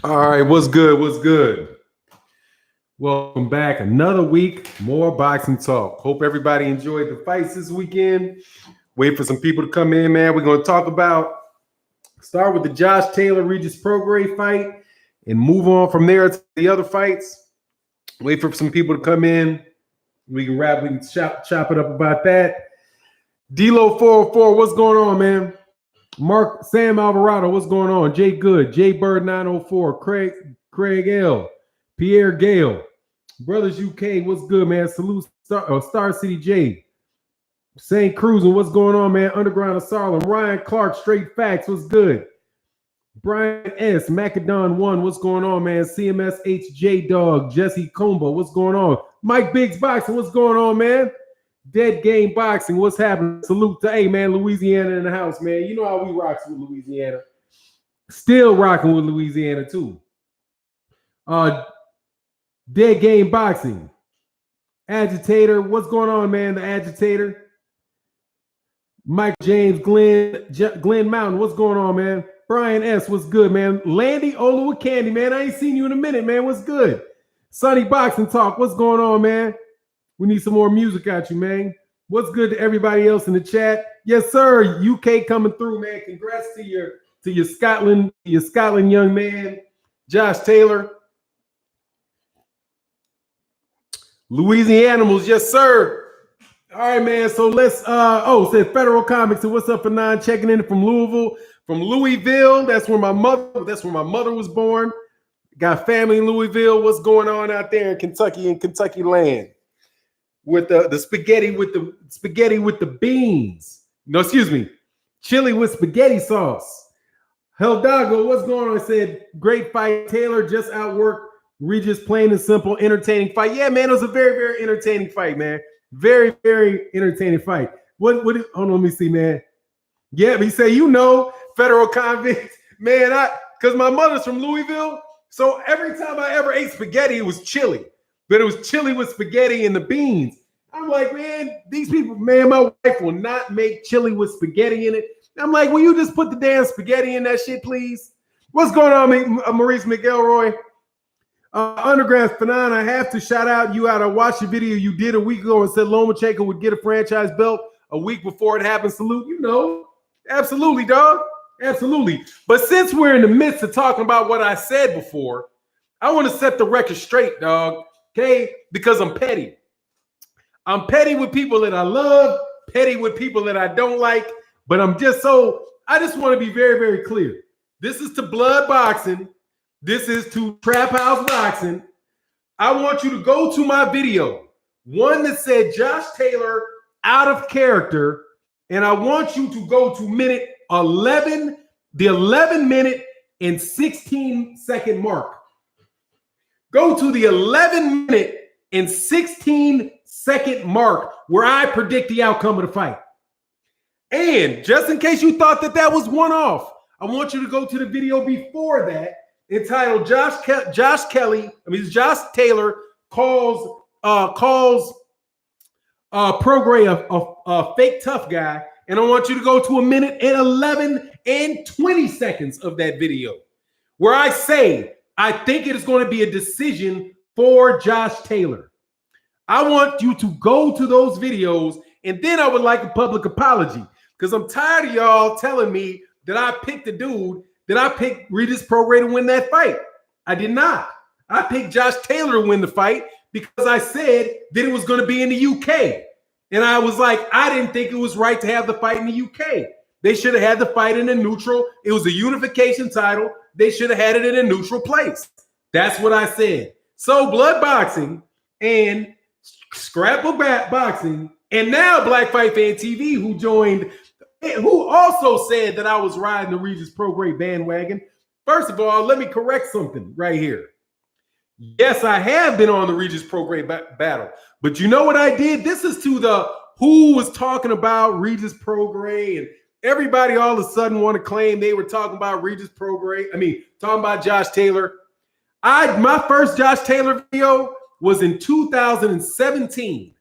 All right, what's good? What's good? Welcome back. Another week, more boxing talk. Hope everybody enjoyed the fights this weekend. Wait for some people to come in, man. We're going to start with the Josh Taylor Regis Prograis fight and move on from there to the other fights. Wait for some people to come in. We can chop it up about that. D-Lo 404, what's going on, man? Sam Alvarado, what's going on? Jay Good, Jay Bird 904, Craig L, Pierre Gale, Brothers UK, what's good, man? Salute Star City J, St. Cruz, and what's going on, man? Underground of Salem, Ryan Clark, Straight Facts, what's good? Brian S, Macadon 1, what's going on, man? CMS HJ Dog, Jesse Combo, what's going on? Mike Biggs Boxing, what's going on, man? Dead Game Boxing, what's happening? Salute to, hey, man, Louisiana in the house, man. You know how we rock with Louisiana. Still rocking with Louisiana, too. Dead Game Boxing. Agitator, what's going on, man? The Agitator. Mike James, Glenn Mountain, what's going on, man? Brian S, what's good, man? Landy Ola with Candy, man. I ain't seen you in a minute, man. What's good? Sunny Boxing Talk, what's going on, man? We need some more music out you, man. What's good to everybody else in the chat? Yes, sir. UK coming through, man. Congrats to your Scotland young man, Josh Taylor. Louisiana Animals, yes, sir. All right, man. So let's said Federal Comics. And what's up for nine? Checking in from Louisville, from Louisville. That's where my mother was born. Got family in Louisville. What's going on out there in Kentucky land? With the spaghetti with the beans. No, excuse me. Chili with spaghetti sauce. Heldago, what's going on? I said, great fight. Taylor just outworked Regis, plain and simple, entertaining fight. Yeah, man, it was a very, very entertaining fight, man. Very, very entertaining fight. Hold on, let me see, man. Yeah, he said, federal convict. Man, because my mother's from Louisville, so every time I ever ate spaghetti, it was chili. But it was chili with spaghetti and the beans. I'm like, man, these people, man, my wife will not make chili with spaghetti in it. I'm like, will you just put the damn spaghetti in that shit, please? What's going on, Maurice McElroy? Underground Fanon, I have to shout out you. I watched the video you did a week ago and said Lomachenko would get a franchise belt a week before it happened. Salute, absolutely, dog, absolutely. But since we're in the midst of talking about what I said before, I want to set the record straight, dog. Okay, because I'm petty. I'm petty with people that I love, petty with people that I don't like, but I just want to be very, very clear. This is to Blood Boxing. This is to Trap House Boxing. I want you to go to my video, one that said Josh Taylor out of character, and I want you to go to minute 11, the 11-minute and 16-second mark. Go to the 11-minute and 16-second mark where I predict the outcome of the fight. And just in case you thought that was one off, I want you to go to the video before that entitled Josh Taylor calls Prograis a fake tough guy. And I want you to go to a minute and 11 and 20 seconds of that video where I say, I think it is going to be a decision for Josh Taylor. I want you to go to those videos, and then I would like a public apology because I'm tired of y'all telling me that I picked Regis Prograis to win that fight. I did not. I picked Josh Taylor to win the fight because I said that it was going to be in the UK. And I was like, I didn't think it was right to have the fight in the UK. They should have had the fight in a neutral. It was a unification title. They should have had it in a neutral place. That's what I said. So Blood Boxing and Scrapbook Boxing and now Black Fight Fan TV, who also said that I was riding the Regis Prograis bandwagon. First of all, let me correct something right here. Yes, I have been on the Regis Prograis battle, but you know what I did? This is to the who was talking about Regis Prograis, and everybody all of a sudden want to claim they were talking about Regis Prograis. Talking about Josh Taylor. My first Josh Taylor video was in 2017.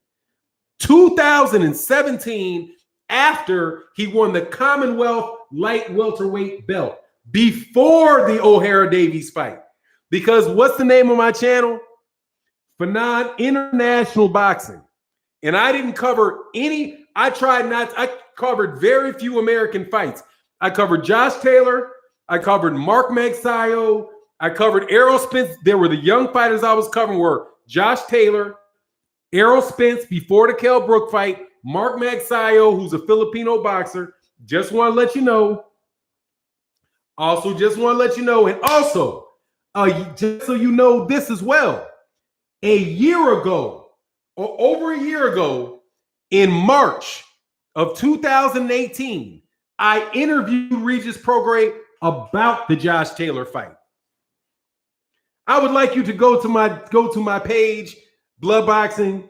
2017, after he won the Commonwealth light welterweight belt, before the O'Hara Davies fight. Because what's the name of my channel? Fanon International Boxing. And I didn't cover any, I covered very few American fights. I covered Josh Taylor. I covered Mark Magsayo. I covered Errol Spence. There were the young fighters I was covering were Josh Taylor, Errol Spence before the Kell Brook fight, Mark Magsayo, who's a Filipino boxer. Just want to let you know. Also, just want to let you know. And also, just so you know this as well, a year ago, or over a year ago, in March of 2018, I interviewed Regis Prograis about the Josh Taylor fight. I would like you to go to my page, Blood Boxing,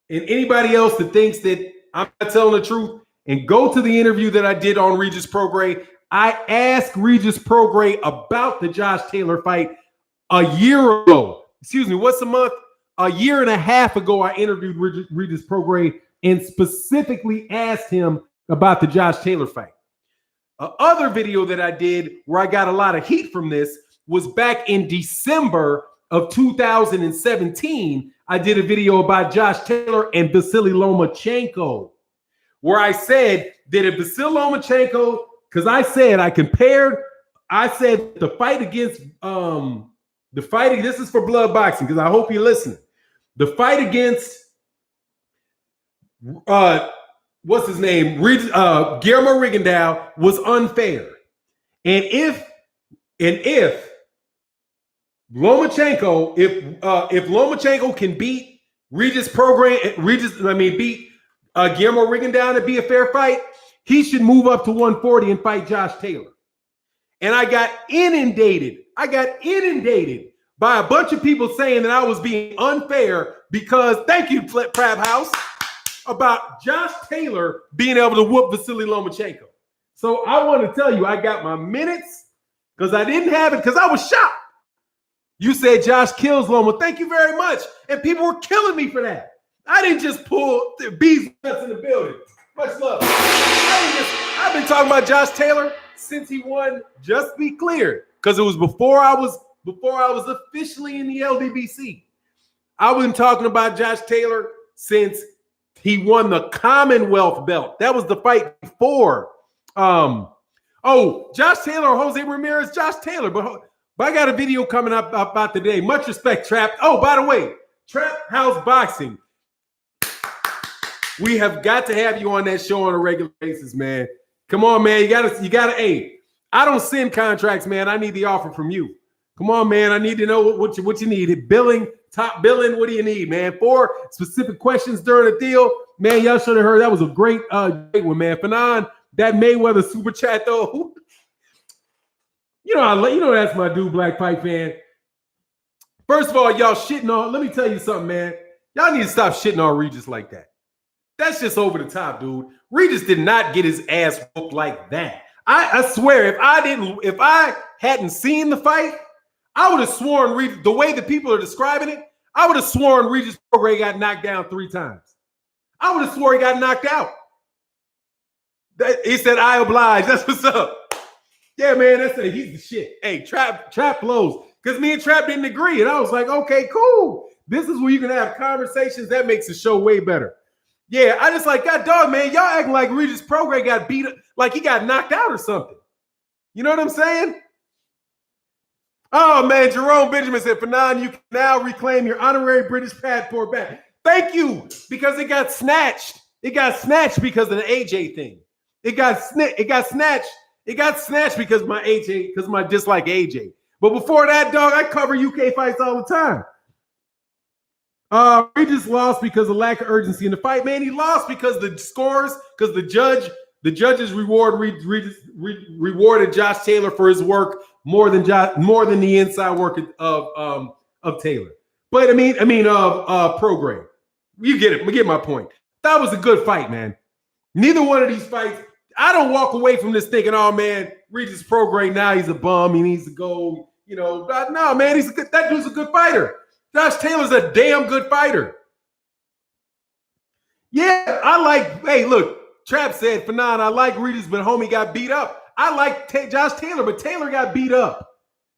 and anybody else that thinks that I'm not telling the truth, and go to the interview that I did on Regis Prograis. I asked Regis Prograis about the Josh Taylor fight a year ago. Excuse me, what's the month? A year and a half ago, I interviewed Regis Prograis and specifically asked him about the Josh Taylor fight. Other video that I did where I got a lot of heat from this was back in December of 2017. I did a video about Josh Taylor and Vasily Lomachenko, where I said that if Vasily Lomachenko, because I said the fight against this is for Blood Boxing, because I hope you're listening. The fight against what's his name? Guillermo Rigondeaux was unfair. And if Lomachenko, if Lomachenko can beat Regis Prograis, beat Guillermo Rigondeaux to be a fair fight, he should move up to 140 and fight Josh Taylor. And I got inundated by a bunch of people saying that I was being unfair because, thank you, Crab House, about Josh Taylor being able to whoop Vasily Lomachenko. So I want to tell you, I got my minutes because I didn't have it because I was shocked. You said Josh kills Loma. Thank you very much. And people were killing me for that. I didn't just pull the bees nuts in the building. Much love. I've been talking about Josh Taylor since he won. Just be clear, because it was before I was officially in the LDBC. I've been talking about Josh Taylor since he won the Commonwealth belt. That was the fight before. Josh Taylor or Jose Ramirez, Josh Taylor. But I got a video coming up about today. Much respect, Trap. Oh, by the way, Trap House Boxing. We have got to have you on that show on a regular basis, man. Come on, man. You gotta, hey, I don't send contracts, man. I need the offer from you. Come on, man. I need to know what you need. Billing, top billing. What do you need, man? 4 specific questions during the deal. Man, y'all should have heard. That was a great one, man. Fanon, that Mayweather super chat, though. You know that's my dude, Black Pipe fan. First of all, y'all shitting on, let me tell you something, man. Y'all need to stop shitting on Regis like that. That's just over the top, dude. Regis did not get his ass whooped like that. I swear, if I hadn't seen the fight, I would have sworn the way that people are describing it, I would have sworn Regis Prograis got knocked down 3 times. I would have sworn he got knocked out. He said, I oblige. That's what's up. Yeah, man, he's the shit. Hey, Trap blows. Because me and Trap didn't agree. And I was like, okay, cool. This is where you can have conversations. That makes the show way better. Yeah, I just like, God dog, man, y'all acting like Regis Prograis got beat up, like he got knocked out or something. You know what I'm saying? Oh, man, Jerome Benjamin said, Fanon, you can now reclaim your honorary British passport back. Thank you, because it got snatched. It got snatched because of the AJ thing. It got snatched. It got snatched because of my dislike AJ. But before that, dog, I cover UK fights all the time. Regis lost because of lack of urgency in the fight. Man, he lost because the scores, because the judges rewarded Josh Taylor for his work more than the inside work of Taylor. But I mean Prograis. You get it. We get my point. That was a good fight, man. Neither one of these fights. I don't walk away from this thinking, oh man, Regis Prograis, now he's a bum. He needs to go. You know, no, man, that dude's a good fighter. Josh Taylor's a damn good fighter. Yeah, hey, look, Trap said, Fanon, I like Regis, but homie got beat up. I like Josh Taylor, but Taylor got beat up.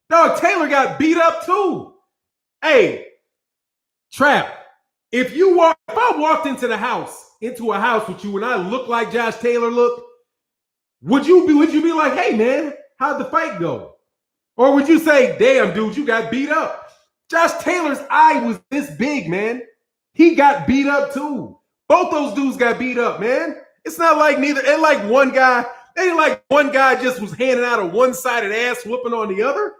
Dog, Taylor got beat up too. Hey, Trap, if I walked into a house with you and I look like Josh Taylor looked, would you be like, hey man, how'd the fight go? Or would you say, damn, dude, you got beat up? Josh Taylor's eye was this big, man. He got beat up too. Both those dudes got beat up, man. It's not like neither. It like one guy. Ain't like one guy just was handing out a one-sided ass whooping on the other.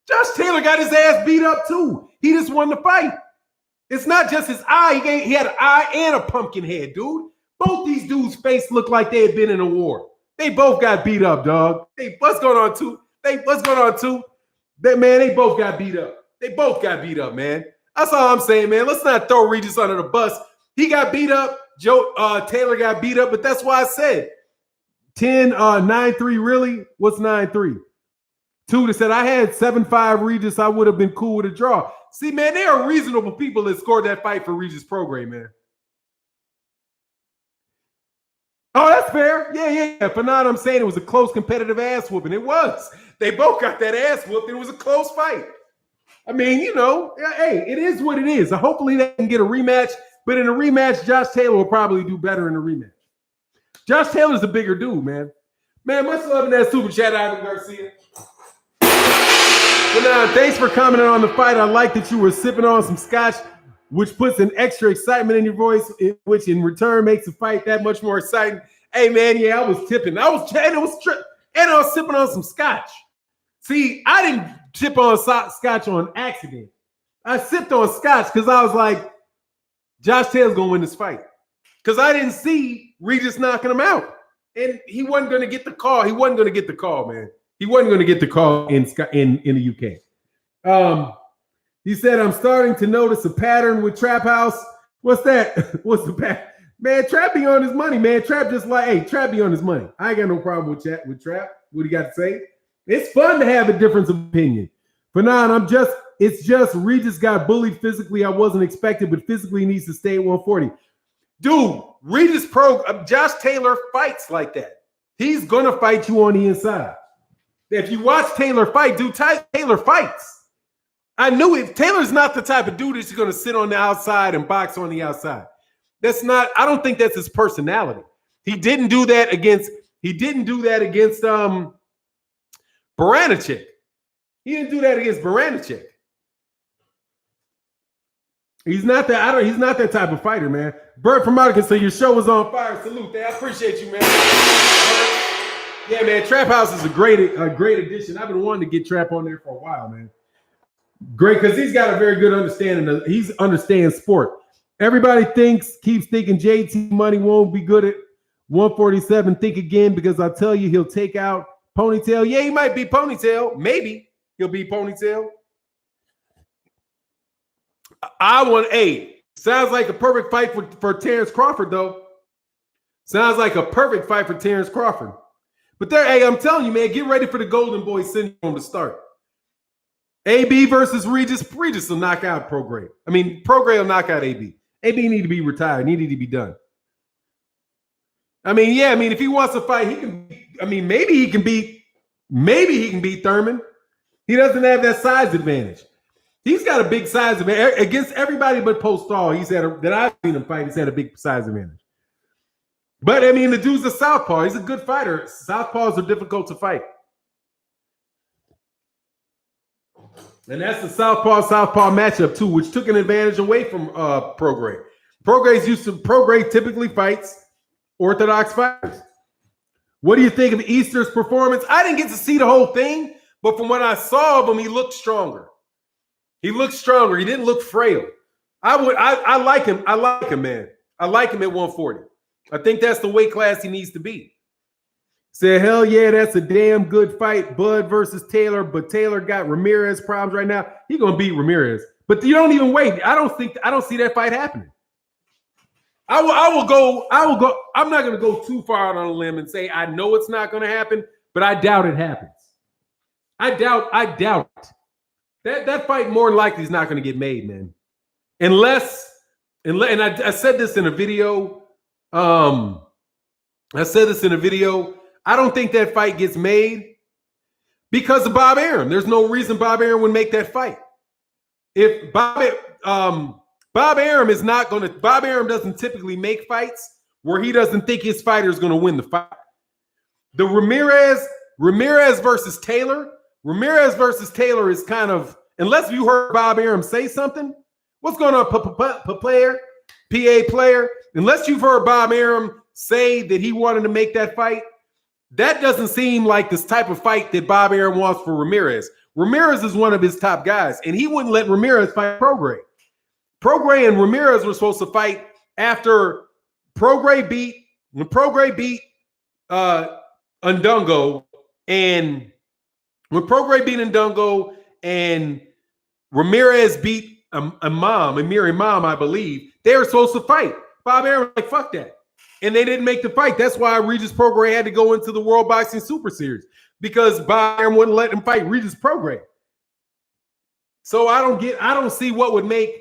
Josh Taylor got his ass beat up too. He just won the fight. It's not just his eye. He had an eye and a pumpkin head, dude. Both these dudes' face looked like they had been in a war. They both got beat up, dog. Hey, what's going on, too? They both got beat up. They both got beat up, man. That's all I'm saying, man. Let's not throw Regis under the bus. He got beat up. Taylor got beat up, but that's why I said 9-3, really? What's 9-3? Two that said I had 7-5 Regis, I would have been cool with a draw. See, man, there are reasonable people that scored that fight for Regis Prograis, man. Oh, that's fair. Yeah. For now, I'm saying it was a close competitive ass whooping. It was. They both got that ass whooped. It was a close fight. I mean, hey, it is what it is. So hopefully they can get a rematch. But in a rematch, Josh Taylor will probably do better in a rematch. Josh Taylor's a bigger dude, man. Man, much love in that super chat, Ivan Garcia. But now, thanks for commenting on the fight. I like that you were sipping on some scotch, which puts an extra excitement in your voice, which in return makes the fight that much more exciting. Hey, man, yeah, I was tipping. I was sipping on some scotch. See, I didn't sip on scotch on accident. I sipped on scotch because I was like, Josh Taylor's going to win this fight. Because I didn't see Regis knocking him out. And he wasn't going to get the call. He wasn't going to get the call, man. He wasn't going to get the call in the UK. He said, I'm starting to notice a pattern with Trap House. What's that? What's the pattern? Man, Trap be on his money, man. Trap just like, hey, Trap be on his money. I ain't got no problem with Trap. What he got to say? It's fun to have a difference of opinion. For now, it's just Regis got bullied physically. I wasn't expecting, but physically he needs to stay at 140. Dude, Josh Taylor fights like that. He's going to fight you on the inside. If you watch Taylor fight, dude, Taylor fights. I knew it. Taylor's not the type of dude that's going to sit on the outside and box on the outside. I don't think that's his personality. He didn't do that against Baranachik. He didn't do that against Baranachik. He's not that type of fighter, man. Bert from Monica said your show was on fire. Salute. I appreciate you, man. Yeah, man. Trap House is a great addition. I've been wanting to get Trap on there for a while, man. Great, because he's got a very good understanding. He understands sport. Everybody keeps thinking JT Money won't be good at 147. Think again, because I'll tell you he'll take out Ponytail. Yeah, he might be Ponytail. Maybe he'll be Ponytail. Sounds like a perfect fight for Terrence Crawford, though. Sounds like a perfect fight for Terrence Crawford. But I'm telling you, man, get ready for the Golden Boy syndrome to start. AB versus Regis. Regis will knock out Prograis. Prograis will knock out AB. AB need to be retired. He need to be done. If he wants to fight, he can. Maybe he can beat Thurman. He doesn't have that size advantage. He's got a big size advantage against everybody but Postal. That I've seen him fight. He's had a big size advantage. But the dude's a southpaw. He's a good fighter. Southpaws are difficult to fight. And that's the southpaw matchup too, which took an advantage away from Prograis. Prograis typically fights orthodox fighters. What do you think of Easter's performance? I didn't get to see the whole thing, but from what I saw of him, he looked stronger. He didn't look frail. I like him. I like him, man. I like him at 140. I think that's the weight class he needs to be. Said, hell yeah, that's a damn good fight. Bud versus Taylor, but Taylor got Ramirez problems right now. He's gonna beat Ramirez. But you don't even wait. I don't see that fight happening. I will go. I'm not gonna go too far out on a limb and say I know it's not gonna happen, but I doubt it happens. I doubt it. That fight more than likely is not gonna get made, man. Unless I said this in a video. I don't think that fight gets made, Because of Bob Arum. There's no reason Bob Arum would make that fight. If Bob Arum is not going to, Bob Arum doesn't typically make fights where he doesn't think his fighter is going to win the fight. The Ramirez versus Taylor is kind of, unless you heard Bob Arum say something, what's going on, PA player? Unless you've heard Bob Arum say that he wanted to make that fight, that doesn't seem like this type of fight that Bob Arum wants for Ramirez. Ramirez is one of his top guys, and he wouldn't let Ramirez fight Prograis. Prograis and Ramirez were supposed to fight after Prograis beat Ndongo, and when Prograis beat Ndongo and Ramirez beat Amir Imam, I believe, they were supposed to fight. Bob Arum like, fuck that. And they didn't make the fight. That's why Regis Prograis had to go into the World Boxing Super Series, because Bob Arum wouldn't let him fight Regis Prograis. So I don't see what would make,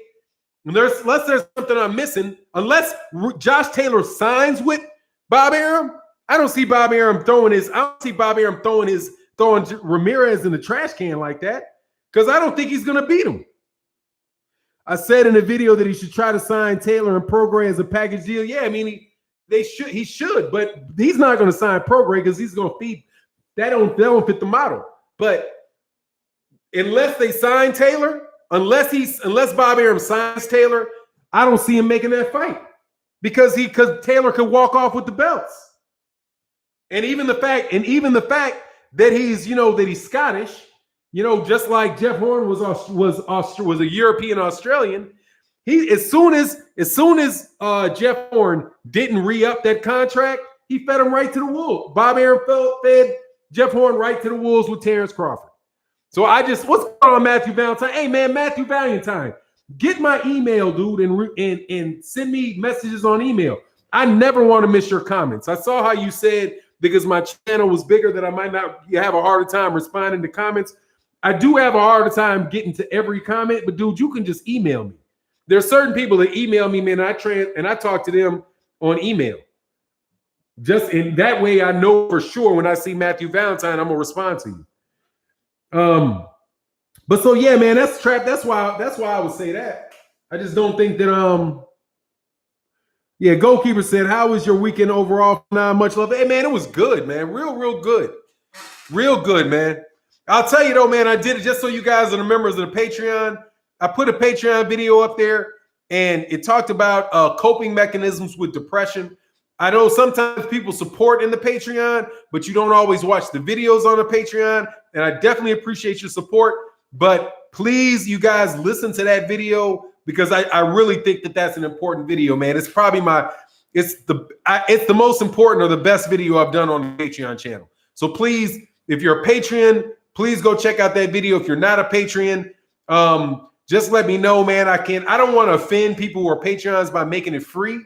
unless there's something I'm missing, unless Josh Taylor signs with Bob Arum, I don't see Bob Arum throwing Ramirez in the trash can like that, because I don't think he's going to beat him. I said in the video that he should try to sign Taylor and Prograis as a package deal. Yeah, I mean, he should, but he's not going to sign Prograis because he's going to feed. That don't fit the model. But unless they sign Taylor, unless Bob Arum signs Taylor, I don't see him making that fight, because Taylor could walk off with the belts. And even the fact that he's Scottish, just like Jeff Horn was a European Australian. As soon as Jeff Horn didn't re-up that contract, he fed him right to the wolves. Bob Arum fed Jeff Horn right to the wolves with Terrence Crawford. So what's going on, Matthew Valentine? Hey man, Matthew Valentine, get my email, dude, and send me messages on email. I never want to miss your comments. I saw how you said, because my channel was bigger, that I might not have a harder time responding to comments. I do have a harder time getting to every comment, but dude, you can just email me. There's certain people that email me, man, and I talk to them on email. Just in that way, I know for sure when I see Matthew Valentine, I'm gonna respond to you. But so yeah, man, that's trap. That's why I would say that. I just don't think that yeah, Goalkeeper said, how was your weekend overall? Not much love. Hey man, it was good, man. Real good. Real good, man. I'll tell you though, man, I did it just so you guys are the members of the Patreon. I put a Patreon video up there, and it talked about coping mechanisms with depression. I know sometimes people support in the Patreon, but you don't always watch the videos on the Patreon, and I definitely appreciate your support. But please, you guys, listen to that video, because I really think that that's an important video, man. It's probably it's the most important or the best video I've done on the Patreon channel. So please, if you're a Patreon, please go check out that video. If you're not a Patreon, just let me know, man. I don't want to offend people who are Patreons by making it free,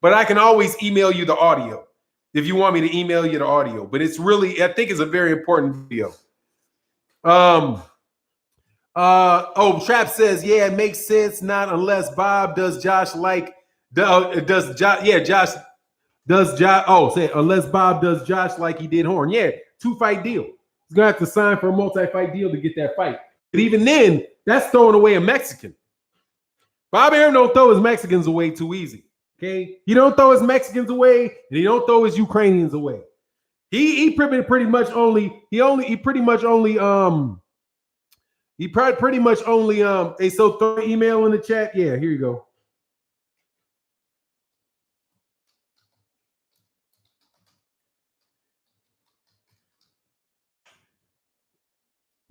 but I can always email you the audio if you want me to email you the audio. But it's really, I think it's a very important video. Trap says, yeah, it makes sense. Not unless Bob does Josh like unless Bob does Josh like he did Horn. Yeah, 2-fight deal. He's gonna have to sign for a multi-fight deal to get that fight. But even then, that's throwing away a Mexican. Bob Arum don't throw his Mexicans away too easy. Okay, he don't throw his Mexicans away, and he don't throw his Ukrainians away. He pretty much only hey, so throw an email in the chat. Yeah, here you go.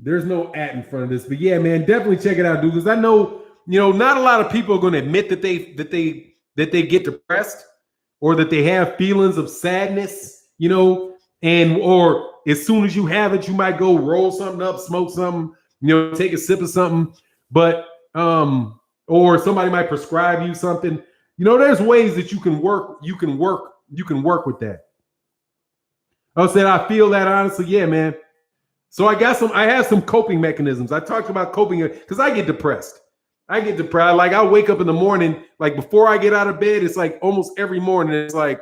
There's no at in front of this, but yeah, man, definitely check it out, dude. Because I know, not a lot of people are going to admit that they get depressed, or that they have feelings of sadness, or as soon as you have it, you might go roll something up, smoke something, take a sip of something, but or somebody might prescribe you something. There's ways that you can work with that. I said, I feel that honestly, yeah, man. So I have some coping mechanisms. I talked about coping because I get depressed. Like I wake up in the morning, like before I get out of bed, it's like almost every morning. It's like,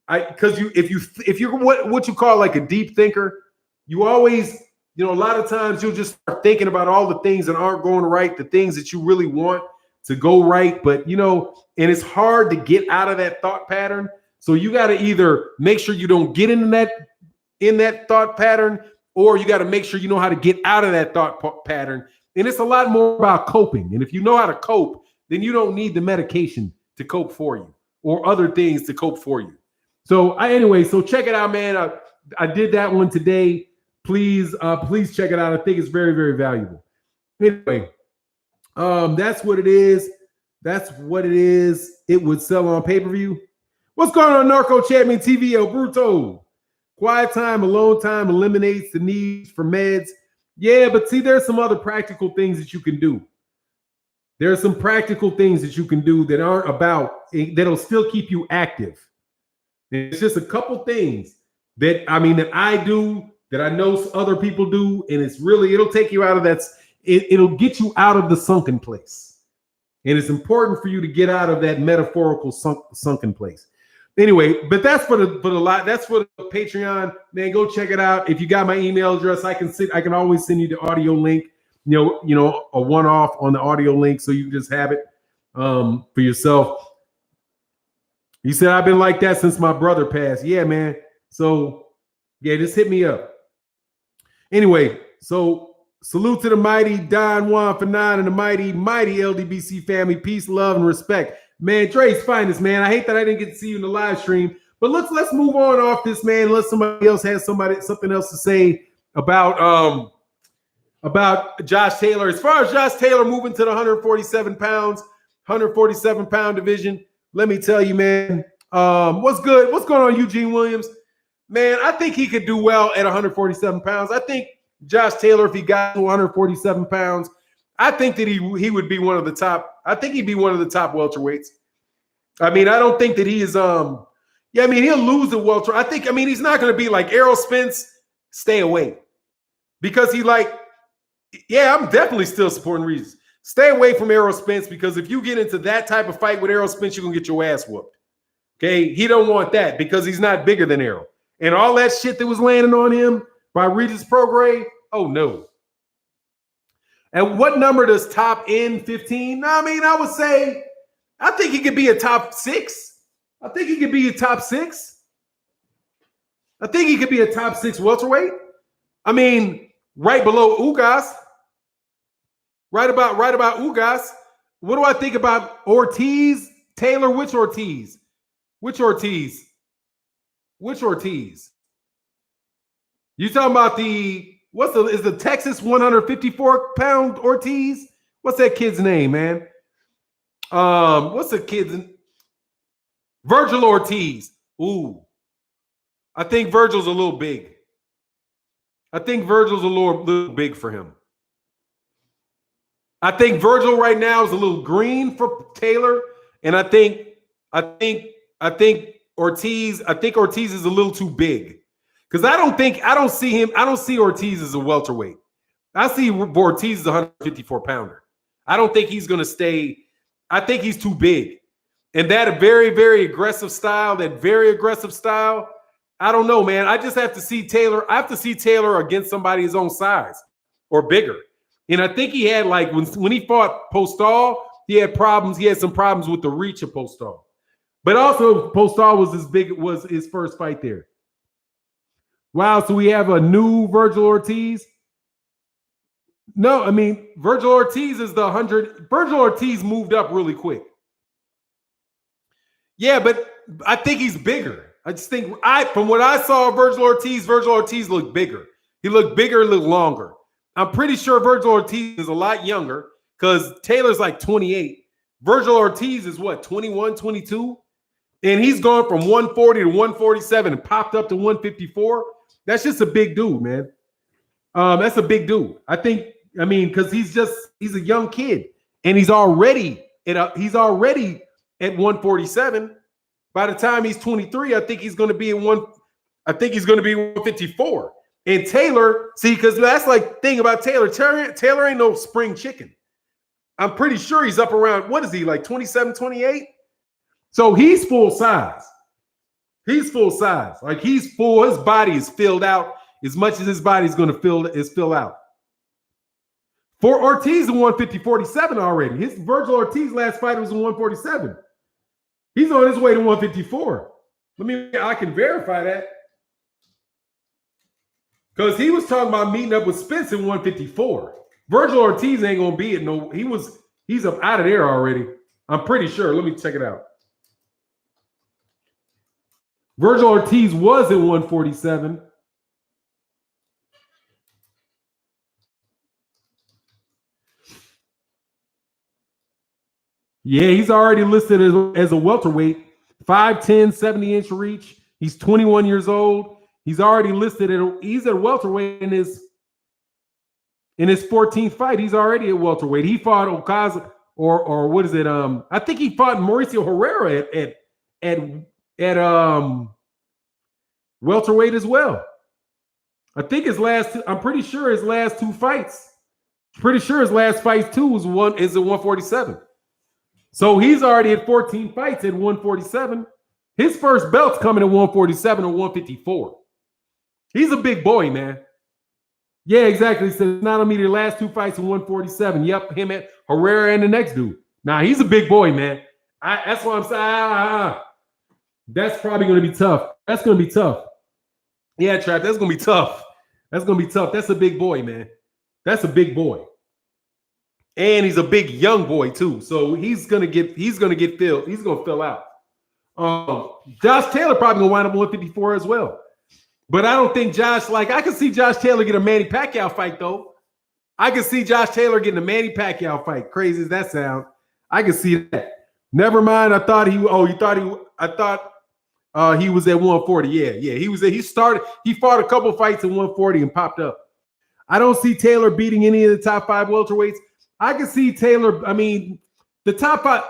if you're what you call like a deep thinker, you always You know, a lot of times you'll just start thinking about all the things that aren't going right, the things that you really want to go right. But, you know, and it's hard to get out of that thought pattern. So you got to either make sure you don't get in that thought pattern, or you got to make sure you know how to get out of that thought pattern. And it's a lot more about coping. And if you know how to cope, then you don't need the medication to cope for you or other things to cope for you. So anyway, so check it out, man. I did that one today. Please check it out. I think it's very, very valuable. Anyway, that's what it is. That's what it is. It would sell on pay-per-view. What's going on, Narco Champion TV, El Bruto? Quiet time, alone time eliminates the need for meds. Yeah, but see, there's some other practical things that you can do. There are some practical things that you can do that aren't about, that'll still keep you active. It's just a couple things that I do, that I know other people do, and it'll take you out of that. It'll get you out of the sunken place. And it's important for you to get out of that metaphorical sunken place. Anyway, but that's for the Patreon, man. Go check it out. If you got my email address, I can always send you the audio link. You know, a one-off on the audio link, so you can just have it for yourself. He said, I've been like that since my brother passed. Yeah, man. So yeah, just hit me up. Anyway, so salute to the mighty Don Juan Fanon and the mighty LDBC family. Peace, love, and respect. Man, Dre's finest, man. I hate that I didn't get to see you in the live stream, but let's move on off this, man. Unless somebody else has something else to say about Josh Taylor. As far as Josh Taylor moving to the 147 pound division, let me tell you, man, what's good? What's going on, Eugene Williams? Man, I think he could do well at 147 pounds. I think Josh Taylor, if he got to 147 pounds, I think that he would be one of the top. I think he'd be one of the top welterweights. I mean, I don't think that he is. He'll lose the welter. He's not going to be like Errol Spence. Stay away, because I'm definitely still supporting Regis. Stay away from Errol Spence, because if you get into that type of fight with Errol Spence, you're gonna get your ass whooped. Okay, he don't want that, because he's not bigger than Errol, and all that shit that was landing on him by Regis Prograis. Oh no. And what number does top end 15? I would say, I think he could be a top 6. I think he could be a top 6. I think he could be a top 6 welterweight. Right below Ugas. Right about Ugas. What do I think about Ortiz? Taylor, which Ortiz? Which Ortiz? Which Ortiz? You talking about is the Texas 154-pound Ortiz? What's that kid's name, man? What's the kid's Virgil Ortiz. Ooh. I think Virgil's a little big. I think Virgil's a little big for him. I think Virgil right now is a little green for Taylor, and I think Ortiz is a little too big. Because I don't see Ortiz as a welterweight. I see Ortiz as a 154 pounder. I don't think he's going to stay. I think he's too big. And that very, very aggressive style, I don't know, man. I just have to see Taylor. I have to see Taylor against somebody his own size or bigger. And I think he had, like, when he fought Postal, he had problems. He had some problems with the reach of Postal. But also, Postal was his first fight there. Wow, so we have a new Virgil Ortiz? No, Virgil Ortiz is the 100. Virgil Ortiz moved up really quick. Yeah, but I think he's bigger. I just think, from what I saw of Virgil Ortiz looked bigger. He looked bigger, looked longer. I'm pretty sure Virgil Ortiz is a lot younger, because Taylor's like 28. Virgil Ortiz is what, 21, 22? And he's gone from 140 to 147 and popped up to 154. That's just a big dude, man. That's a big dude. I think, because he's a young kid, and he's already at 147. By the time he's 23, I think he's going to be 154. And Taylor, see, because that's like thing about Taylor. Taylor ain't no spring chicken. I'm pretty sure he's up around, what is he, like 27, 28? So he's full size. He's full size. Like, he's full. His body is filled out. as much as his body's going to fill out. For Ortiz in 150-47 already. His Virgil Ortiz last fight was in 147. He's on his way to 154. I can verify that. Because he was talking about meeting up with Spence in 154. Virgil Ortiz ain't gonna be it. No, he's up out of there already. I'm pretty sure. Let me check it out. Virgil Ortiz was at 147. Yeah, he's already listed as a welterweight, 5'10", 70-inch reach. He's 21 years old. He's already listed he's at welterweight in his 14th fight. He's already at welterweight. He fought Okaza or what is it? I think he fought Mauricio Herrera at welterweight as well. I think I'm pretty sure his last two fights. Pretty sure his last fight too is at 147. So he's already at 14 fights at 147. His first belt's coming at 147 or 154. He's a big boy, man. Yeah, exactly. He said not only the last two fights in 147. Yep, him and Herrera and the next dude. Nah, he's a big boy, man. That's what I'm saying. That's probably going to be tough. That's going to be tough. Yeah, Trap, that's going to be tough. That's going to be tough. That's a big boy, man. That's a big boy. And he's a big young boy too. So he's going to get filled. He's going to fill out. Josh Taylor probably going to wind up 154 as well. But I don't think I can see Josh Taylor get a Manny Pacquiao fight, though. I can see Josh Taylor getting a Manny Pacquiao fight. Crazy as that sounds. I can see that. Never mind. I thought he was at 140. Yeah. He fought a couple fights at 140 and popped up. I don't see Taylor beating any of the top 5 welterweights. I can see Taylor, the top 5,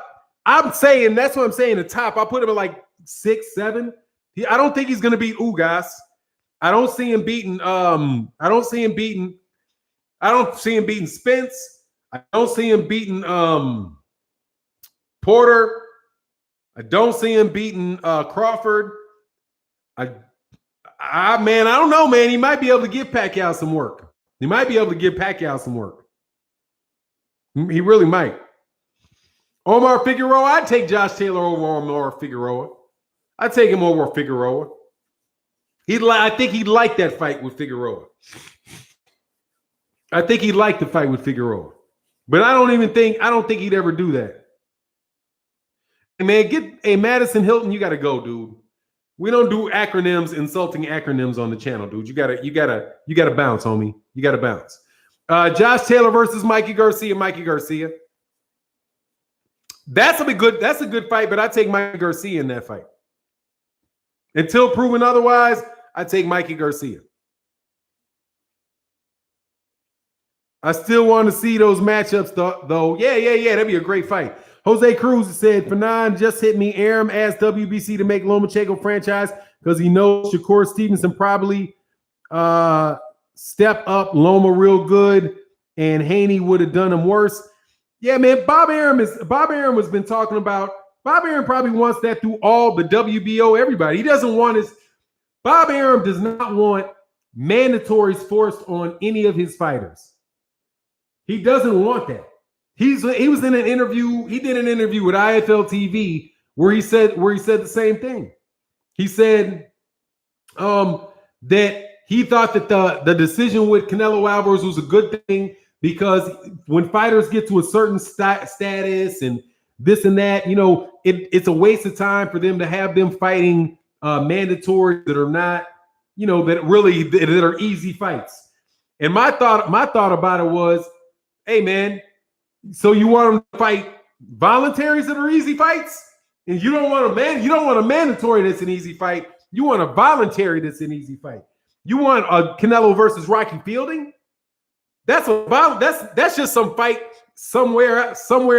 I'm saying, that's what I'm saying, the top, I put him at like 6, 7. I don't think he's going to beat Ugas. I don't see him beating Spence. I don't see him beating Porter. I don't see him beating Crawford. I don't know, man. He might be able to give Pacquiao some work. He really might. Omar Figueroa, I'd take Josh Taylor over Omar Figueroa. I'd take him over Figueroa. I think he'd like that fight with Figueroa. I think he'd like the fight with Figueroa. But I don't think he'd ever do that. Hey, man, Madison Hilton, you got to go, dude. We don't do insulting acronyms on the channel, dude. You gotta bounce, homie. You gotta bounce. Josh Taylor versus Mikey Garcia. That's a good fight, but I take Mikey Garcia in that fight. Until proven otherwise, I take Mikey Garcia. I still want to see those matchups, though. Yeah. That'd be a great fight. Jose Cruz said, Fanon just hit me. Aram asked WBC to make Lomachenko franchise because he knows Shakur Stevenson probably step up Loma real good, and Haney would have done him worse. Yeah, man. Bob Arum has been talking about. Bob Arum probably wants that through all the WBO, everybody. He doesn't want Bob Arum does not want mandatories forced on any of his fighters. He doesn't want that. He was in an interview. He did an interview with IFL TV where he said the same thing. He said that he thought that the decision with Canelo Alvarez was a good thing because when fighters get to a certain status and this and that, it's a waste of time for them to have them fighting mandatory that are not, that are easy fights. And my thought about it was, hey man, so you want them to fight voluntaries that are easy fights, and you don't want a mandatory that's an easy fight. You want a voluntary that's an easy fight. You want a Canelo versus Rocky Fielding? That's just some fight somewhere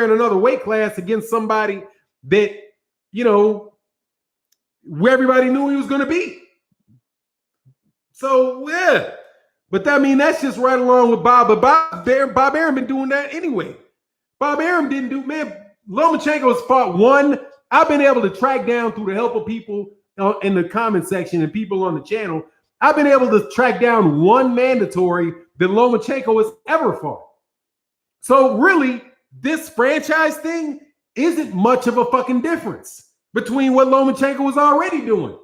in another weight class against somebody that where everybody knew he was going to beat. So yeah, but that's just right along with Bob. But Bob Arum been doing that anyway. Bob Arum didn't do, man. Lomachenko's fought one. I've been able to track down through the help of people in the comment section and people on the channel. I've been able to track down one mandatory that Lomachenko has ever fought. So really, this franchise thing isn't much of a fucking difference between what Lomachenko was already doing.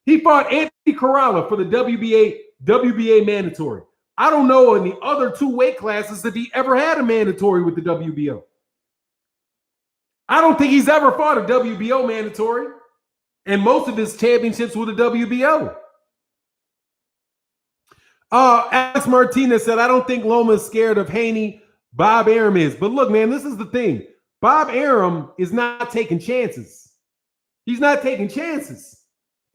He fought Anthony Corrala for the WBA mandatory. I don't know in the other two weight classes if he ever had a mandatory with the WBO. I don't think he's ever fought a WBO mandatory, and most of his championships with the WBO. Alex Martinez said, I don't think Loma is scared of Haney. Bob Arum is. But look, man, this is the thing. Bob Arum is not taking chances. He's not taking chances.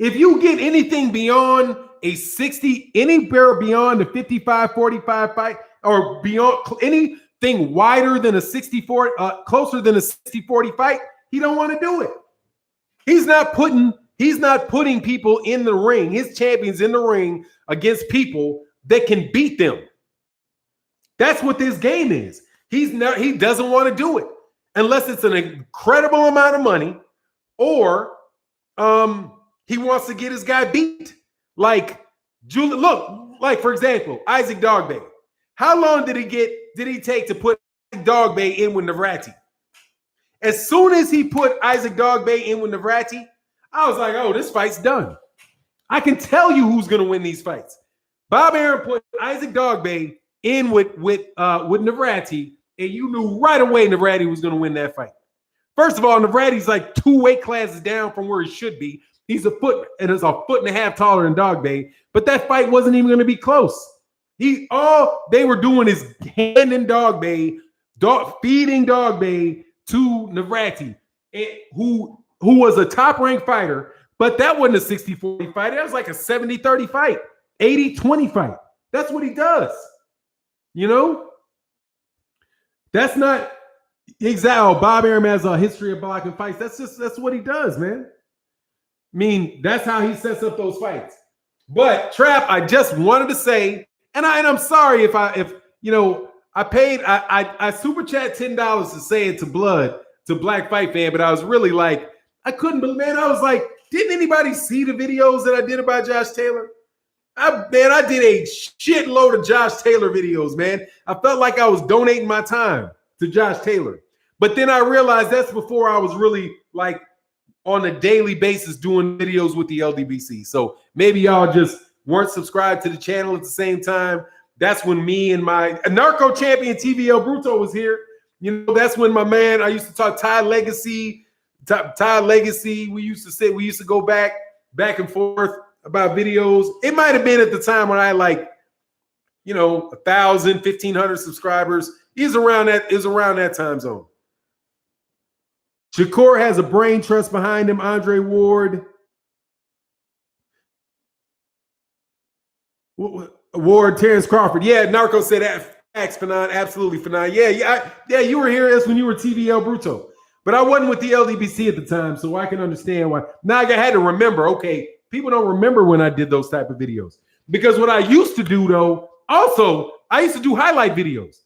If you get anything beyond a 60, anywhere beyond the 55-45 fight, or beyond anything wider than a 64, closer than a 60-40 fight, he don't want to do it. He's not putting people in the ring, his champions in the ring against people that can beat them. That's what this game is. He doesn't want to do it unless it's an incredible amount of money, or he wants to get his guy beat. Like Julie, look, like for example, Isaac Dogboe. How long did he take to put Dogboe in with Navrati? As soon as he put Isaac Dogboe in with Navrati, I was like, oh, this fight's done. I can tell you who's going to win these fights. Bob Arum put Isaac Dogboe in with Navrati, and you knew right away Navrati was going to win that fight. First of all, Navrati's like 2 weight classes down from where he should be. He's a foot and a half taller than Dogboe, but that fight wasn't even going to be close. All they were doing is handing Dogboe, feeding Dogboe to Navrati, who was a top-ranked fighter, but that wasn't a 60-40 fight. That was like a 70-30 fight, 80-20 fight. That's what he does. You know? That's not exactly. Bob Arum has a history of blocking fights. That's what he does, man. I mean, that's how he sets up those fights. But Trap, I just wanted to say, and I'm sorry if I super chat $10 to say it to Black Fight Fan, but I was really like, I couldn't believe, man. I was like, didn't anybody see the videos that I did about Josh Taylor? I did a shitload of Josh Taylor videos, man. I felt like I was donating my time to Josh Taylor. But then I realized that's before I was really like on a daily basis doing videos with the LDBC. So maybe y'all just weren't subscribed to the channel at the same time. That's when me and my narco champion TVL Bruto was here. You know, that's when my man, I used to talk Ty Legacy. We used to go back and forth about videos. It might have been at the time when I had 1,000, 1,500 subscribers. Is around that time zone. Shakur has a brain trust behind him. Andre Ward. Terrence Crawford. Yeah, Narco said that. Facts, Fanon. Absolutely, Fanon. Yeah, you were here. That's when you were TVL Bruto. But I wasn't with the LDBC at the time, so I can understand why. Now I had to remember, okay, people don't remember when I did those type of videos. Because what I used to do, though, also, I used to do highlight videos.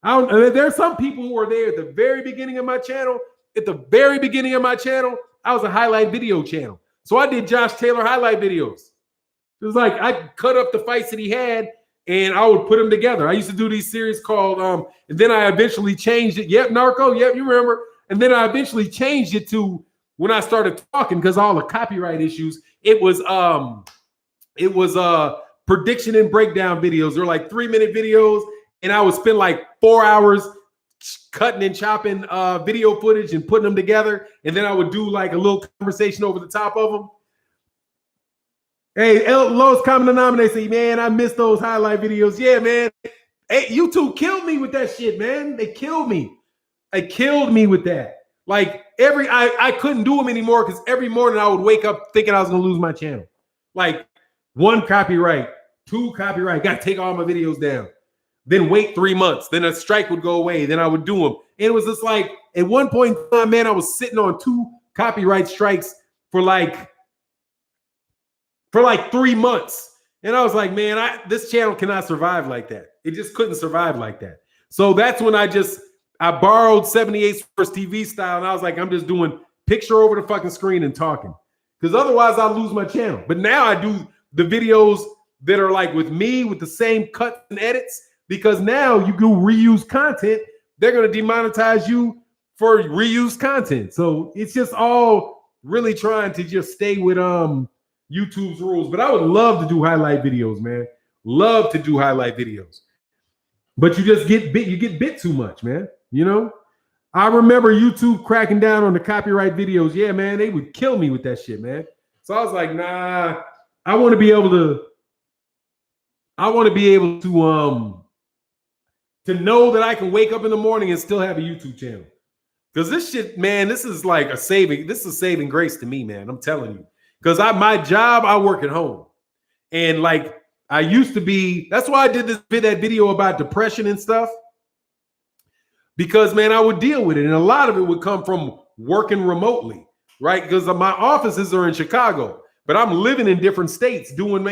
There are some people who are there at the very beginning of my channel. At the very beginning of my channel, I was a highlight video channel. So I did Josh Taylor highlight videos. It was like I cut up the fights that he had, and I would put them together. I used to do these series called, and then I eventually changed it. Yep, Narco. Yep, you remember. And then I eventually changed it to when I started talking because all the copyright issues. It was prediction and breakdown videos. They're like 3-minute videos, and I would spend like 4 hours cutting and chopping video footage and putting them together. And then I would do like a little conversation over the top of them. Hey, lowest common denominator say, man, I miss those highlight videos. Yeah, man. Hey, YouTube killed me with that shit, man. They killed me. They killed me with that. Like I couldn't do them anymore because every morning I would wake up thinking I was gonna lose my channel. Like 1 copyright, 2 copyright, gotta take all my videos down. Then wait 3 months. Then a strike would go away. Then I would do them. And it was just like at one point in time, man, I was sitting on 2 copyright strikes for like 3 months. And I was like, man, this channel cannot survive like that. It just couldn't survive like that. So that's when I borrowed 78 Sports TV style. And I was like, I'm just doing picture over the fucking screen and talking. Because otherwise I'll lose my channel. But now I do the videos that are like with me with the same cuts and edits, because now you do reuse content, they're going to demonetize you for reused content. So it's just all really trying to just stay with YouTube's rules. But I would love to do highlight videos, man. Love to do highlight videos. But you just get bit too much, man. You know? I remember YouTube cracking down on the copyright videos. Yeah, man, they would kill me with that shit, man. So I was like, nah, I want to be able to know that I can wake up in the morning and still have a YouTube channel. Because this shit, man, this is like a saving grace to me, man. I'm telling you. Because my job, I work at home. And like I used to be, that's why I did that video about depression and stuff. Because, man, I would deal with it. And a lot of it would come from working remotely, right? Because my offices are in Chicago, but I'm living in different states doing,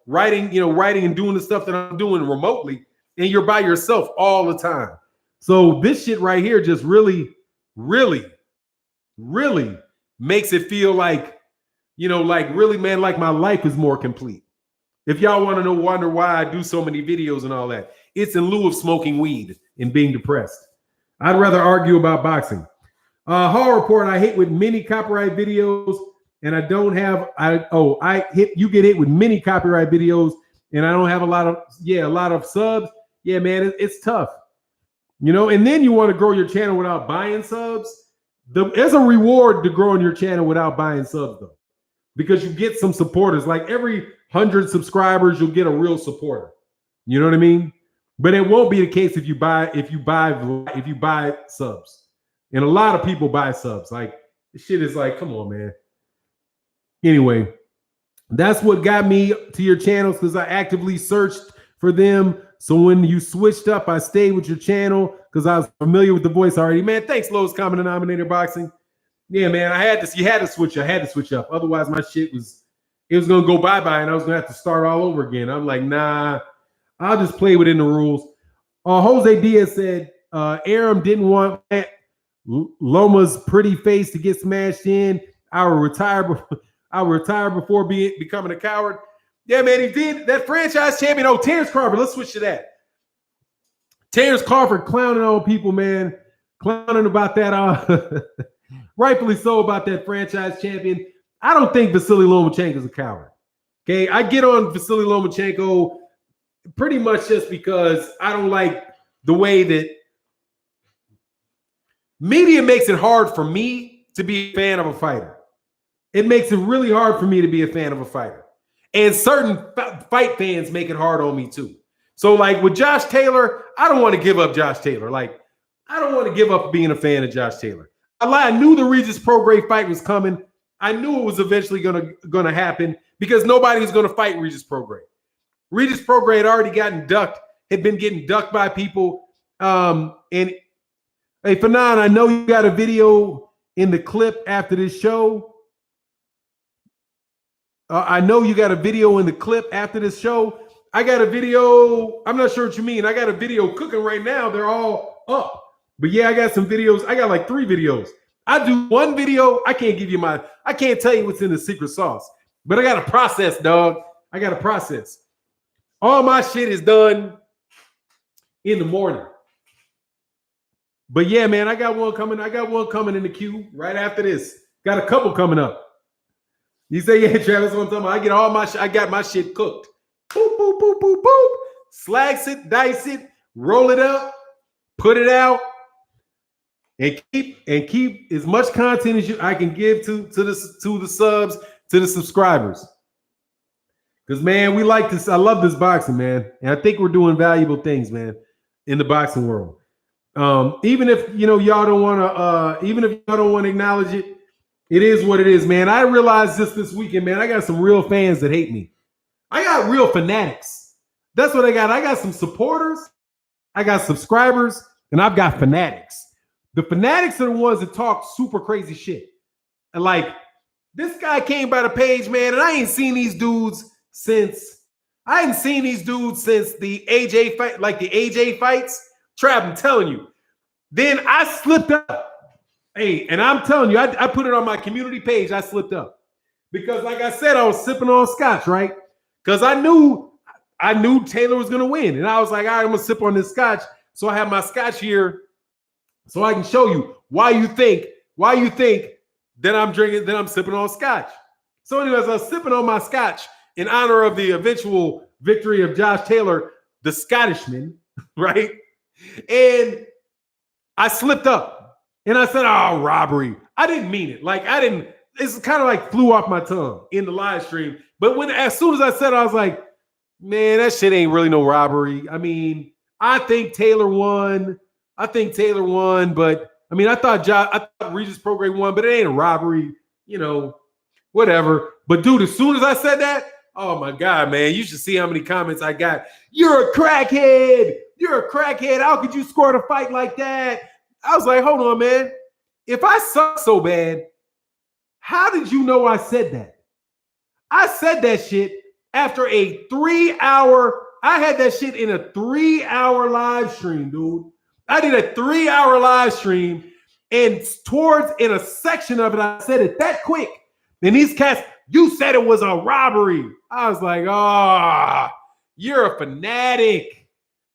writing and doing the stuff that I'm doing remotely. And you're by yourself all the time. So this shit right here just really, really, really makes it feel like, really, man, like my life is more complete. If y'all want to wonder why I do so many videos and all that, it's in lieu of smoking weed and being depressed. I'd rather argue about boxing. Hall report, I hit with many copyright videos, and I don't have, you get hit with many copyright videos, and I don't have a lot of subs. Yeah, man, it's tough. And then you want to grow your channel without buying subs. There's a reward to growing your channel without buying subs, though, because you get some supporters. Like every 100 subscribers, you'll get a real supporter. You know what I mean? But it won't be the case if you buy subs. And a lot of people buy subs. Like this shit is like, come on, man. Anyway, that's what got me to your channels, because I actively searched for them. So when you switched up, I stayed with your channel because I was familiar with the voice already. Man, thanks, lowest common denominator boxing. Yeah, man, you had to switch. I had to switch up. Otherwise, my shit was gonna go bye-bye, and I was gonna have to start all over again. I'm like, nah, I'll just play within the rules. Jose Diaz said Aram didn't want Loma's pretty face to get smashed in. I will retire before becoming a coward. Yeah, man, he did. That franchise champion. Oh, Terrence Crawford. Let's switch to that. Terrence Crawford clowning on people, man. Clowning about that. Rightfully so, about that franchise champion. I don't think Vasily Lomachenko is a coward. Okay, I get on Vasily Lomachenko pretty much just because I don't like the way that media makes it hard for me to be a fan of a fighter. It makes it really hard for me to be a fan of a fighter. And certain fight fans make it hard on me too. So like with Josh Taylor, I don't want to give up Josh Taylor. Like, I don't want to give up being a fan of Josh Taylor. I knew the Regis Prograis fight was coming. I knew it was eventually gonna happen because nobody was gonna fight Regis Prograis. Regis Prograis had already had been getting ducked by people. And hey, Fanon, I know you got a video in the clip after this show. I know you got a video in the clip after this show. I got a video. I'm not sure what you mean. I got a video cooking right now. They're all up. But yeah, I got some videos. I got like 3 videos. I do one video. I can't tell you what's in the secret sauce. But I got to process, dog. I got to process. All my shit is done in the morning. But yeah, man, I got one coming. I got one coming in the queue right after this. Got a couple coming up. You say, yeah, Travis, what I'm talking about. I got my shit cooked. Boop, boop, boop, boop, boop. Slice it, dice it, roll it up, put it out, and keep as much content as I can give to the subs, to the subscribers. Because, man, we like this. I love this boxing, man. And I think we're doing valuable things, man, in the boxing world. Even if y'all don't want to acknowledge it, it is what it is, man. I realized this weekend, man. I got some real fans that hate me. I got real fanatics. That's what I got. I got some supporters, I got subscribers, and I've got fanatics. The fanatics are the ones that talk super crazy shit. And like, this guy came by the page, man, and I ain't seen these dudes since the AJ fight, like the AJ fights. Trav, I'm telling you. Then I slipped up. Hey, and I'm telling you, I put it on my community page. I slipped up because, like I said, I was sipping on scotch, right? Because I knew I knew Taylor was going to win. And I was like, all right, I'm going to sip on this scotch. So I have my scotch here so I can show you why you think that I'm drinking, that I'm sipping on scotch. So anyways, I was sipping on my scotch in honor of the eventual victory of Josh Taylor, the Scottishman, right? And I slipped up and I said, oh, robbery. I didn't mean it. Like, it's kind of like flew off my tongue in the live stream. But as soon as I said it, I was like, man, that shit ain't really no robbery. I mean, I think Taylor won, but I mean, I thought Regis Prograis won, but it ain't a robbery, whatever. But dude, as soon as I said that, oh my God, man, you should see how many comments I got. You're a crackhead. How could you score a fight like that? I was like, hold on, man. If I suck so bad, how did you know I said that? I said that shit after a 3-hour, I had that shit in a 3-hour live stream, dude. I did a 3-hour live stream, and in a section of it, I said it that quick. And these cats, you said it was a robbery. I was like, you're a fanatic.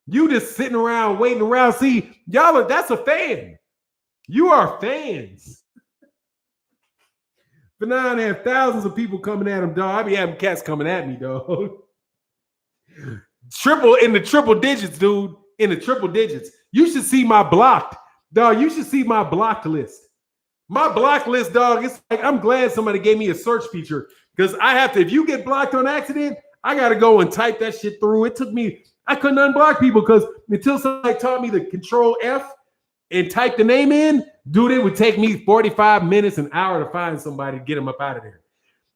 You just sitting around, waiting around. See, y'all, that's a fan. You are fans. But now I have thousands of people coming at him, dog. I be having cats coming at me, dog. In the triple digits, dude. In the triple digits. You should see my blocked. Dog, you should see my blocked list. My blocked list, dog, it's like I'm glad somebody gave me a search feature because I have to, if you get blocked on accident, I got to go and type that shit through. It took me, I couldn't unblock people because until somebody taught me the Control F and type the name in, dude, it would take me 45 minutes, an hour to find somebody to get them up out of there.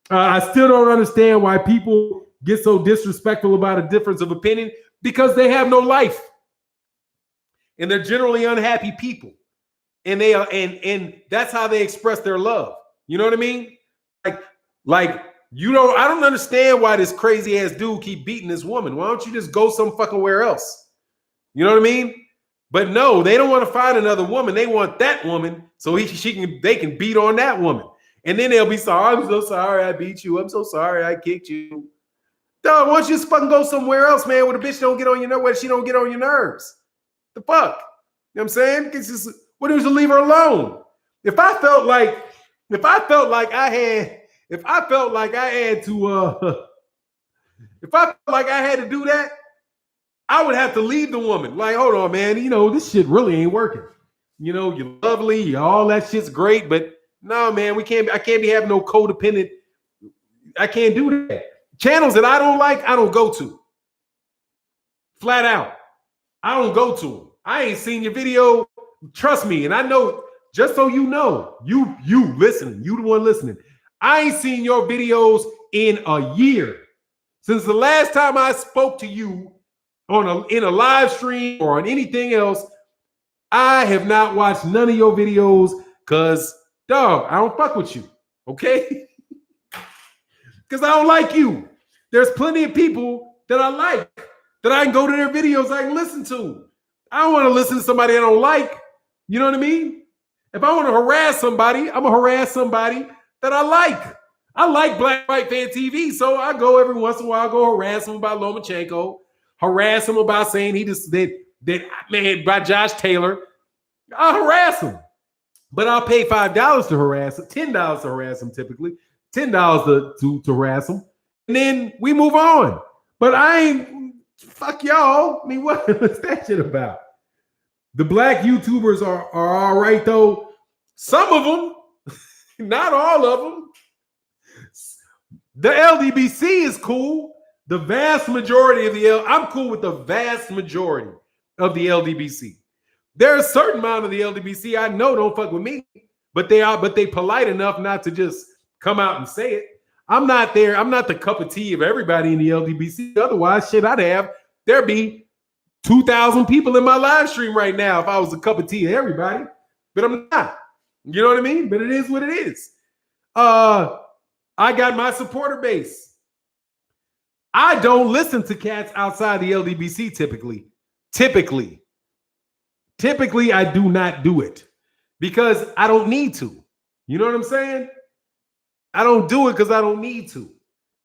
I still don't understand why people get so disrespectful about a difference of opinion because they have no life. And they're generally unhappy people. And they are, and that's how they express their love. You know what I mean? Like I don't understand why this crazy ass dude keep beating this woman. Why don't you just go some fucking where else? You know what I mean? But no, they don't want to find another woman. They want that woman so they can beat on that woman. And then they'll be sorry. I'm so sorry I beat you. I'm so sorry I kicked you. Dog, why don't you just fucking go somewhere else, man, where the bitch don't get on your nerves, where she don't get on your nerves. The fuck? You know what I'm saying? It's just, what is to leave her alone? If I felt like I had to do that, I would have to leave the woman. Like, hold on, man. This shit really ain't working. You're lovely, all that shit's great, but no, man, I can't be having no codependent. I can't do that. Channels that I don't like, I don't go to. Flat out. I don't go to them. I ain't seen your video. Trust me, and I know, just so you know, you listening, you the one listening. I ain't seen your videos in a year. Since the last time I spoke to you in a live stream or on anything else, I have not watched none of your videos because, dog, I don't fuck with you, okay? Because I don't like you. There's plenty of people that I like, that I can go to their videos I can listen to. I don't want to listen to somebody I don't like. You know what I mean? If I want to harass somebody, I'm going to harass somebody that I like. I like Black White Fan TV, so I go every once in a while, go harass him about Lomachenko, harass him about saying that by Josh Taylor. I'll harass him. But I'll pay $5 to harass him, $10 to harass him typically, $10 to harass him. And then we move on. But I ain't, fuck y'all. I mean, what is that shit about? The black YouTubers are all right, though. Some of them, not all of them. The LDBC is cool. The vast majority of I'm cool with the vast majority of the LDBC. There's a certain amount of the LDBC I know don't fuck with me, but they polite enough not to just come out and say it. I'm not there. I'm not the cup of tea of everybody in the LDBC. Otherwise, there'd be 2,000 people in my live stream right now if I was a cup of tea of everybody, but I'm not. You know what I mean? But it is what it is. I got my supporter base. I don't listen to cats outside the LDBC typically. Typically, I do not do it because I don't need to. You know what I'm saying? I don't do it because I don't need to.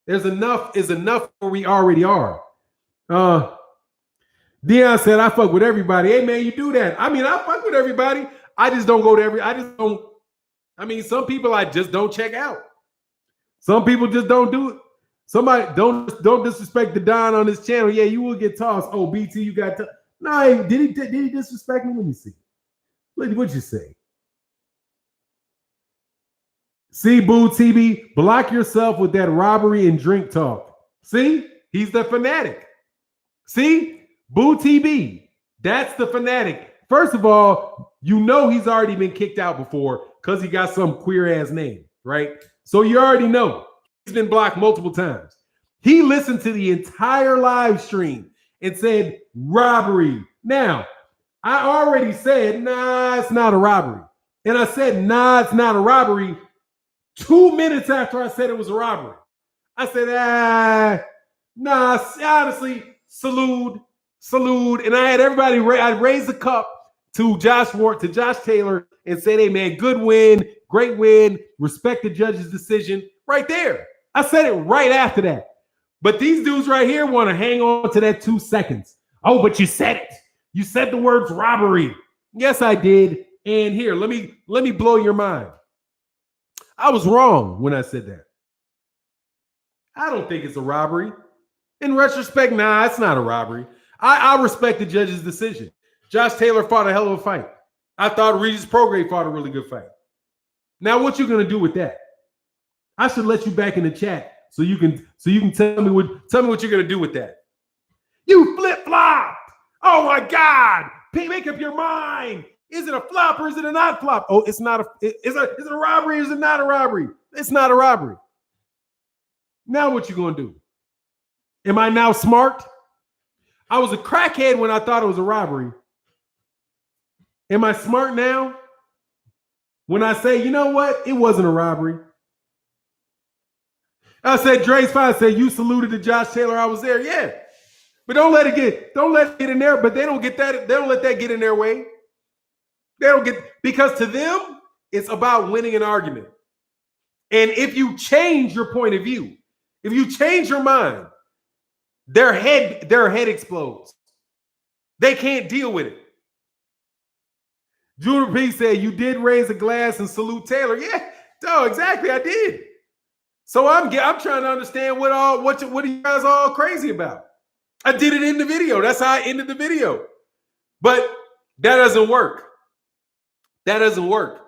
There's enough where we already are. Dion said, I fuck with everybody. Hey, man, you do that. I mean, I fuck with everybody. I just don't go to I just don't. I mean, some people I just don't check out. Some people just don't do it. Somebody don't disrespect the Don on this channel. Yeah, you will get tossed. Oh, BT, you got to. No, did he disrespect me? Let me see. What'd you say? See, Boo TB, block yourself with that robbery and drink talk. See, he's the fanatic. See, Boo TB, that's the fanatic. First of all, you know he's already been kicked out before because he got some queer ass name, right? So you already know he's been blocked multiple times. He listened to the entire live stream and said robbery. Now, I already said, nah, it's not a robbery. And I said, nah, it's not a robbery 2 minutes after I said it was a robbery. I said, nah, honestly, salute. And I had everybody, I raised the cup to Josh Taylor and said, hey, man, good win, great win, respect the judge's decision right there. I said it right after that. But these dudes right here want to hang on to that 2 seconds. Oh, but you said it. You said the words robbery. Yes, I did. And here, let me blow your mind. I was wrong when I said that. I don't think it's a robbery. In retrospect, nah, it's not a robbery. I respect the judge's decision. Josh Taylor fought a hell of a fight. I thought Regis Prograis fought a really good fight. Now, what you gonna do with that? I should let you back in the chat so you can tell me what you're gonna do with that. You flip-flop. Oh my God! Make up your mind. Is it a flop or is it a not flop? Oh, it's not a. Is it a robbery or is it not a robbery? It's not a robbery. Now what you gonna do? Am I now smart? I was a crackhead when I thought it was a robbery. Am I smart now? When I say, you know what? It wasn't a robbery. I said, Dre's fine. I said, you saluted to Josh Taylor. I was there. Yeah. But don't let it get in there. But they don't get that. They don't let that get in their way. They don't get, because to them, it's about winning an argument. And if you change your point of view, if you change your mind, their head explodes. They can't deal with it. Junior P said, you did raise a glass and salute Taylor. Yeah, no, exactly, I did. So I'm trying to understand what are you guys all crazy about? I did it in the video. That's how I ended the video. But that doesn't work. That doesn't work.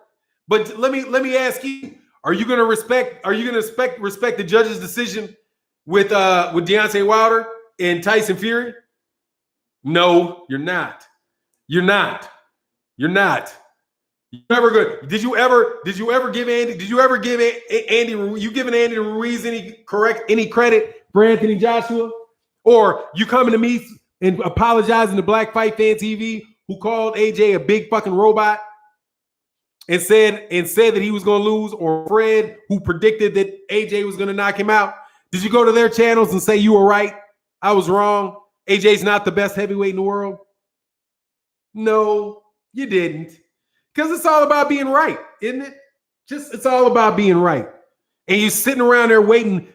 But let me ask you, are you gonna respect the judge's decision with Deontay Wilder and Tyson Fury? No, you're not. You're not. You're not. You're never good. Did you ever give Andy? Did you ever give Andy? You giving Andy Ruiz any credit for Anthony Joshua? Or you coming to me and apologizing to Black Fight Fan TV, who called AJ a big fucking robot and said that he was going to lose, or Fred, who predicted that AJ was going to knock him out? Did you go to their channels and say you were right? I was wrong. AJ's not the best heavyweight in the world? No, you didn't. Because it's all about being right, isn't it? It's all about being right. And you're sitting around there waiting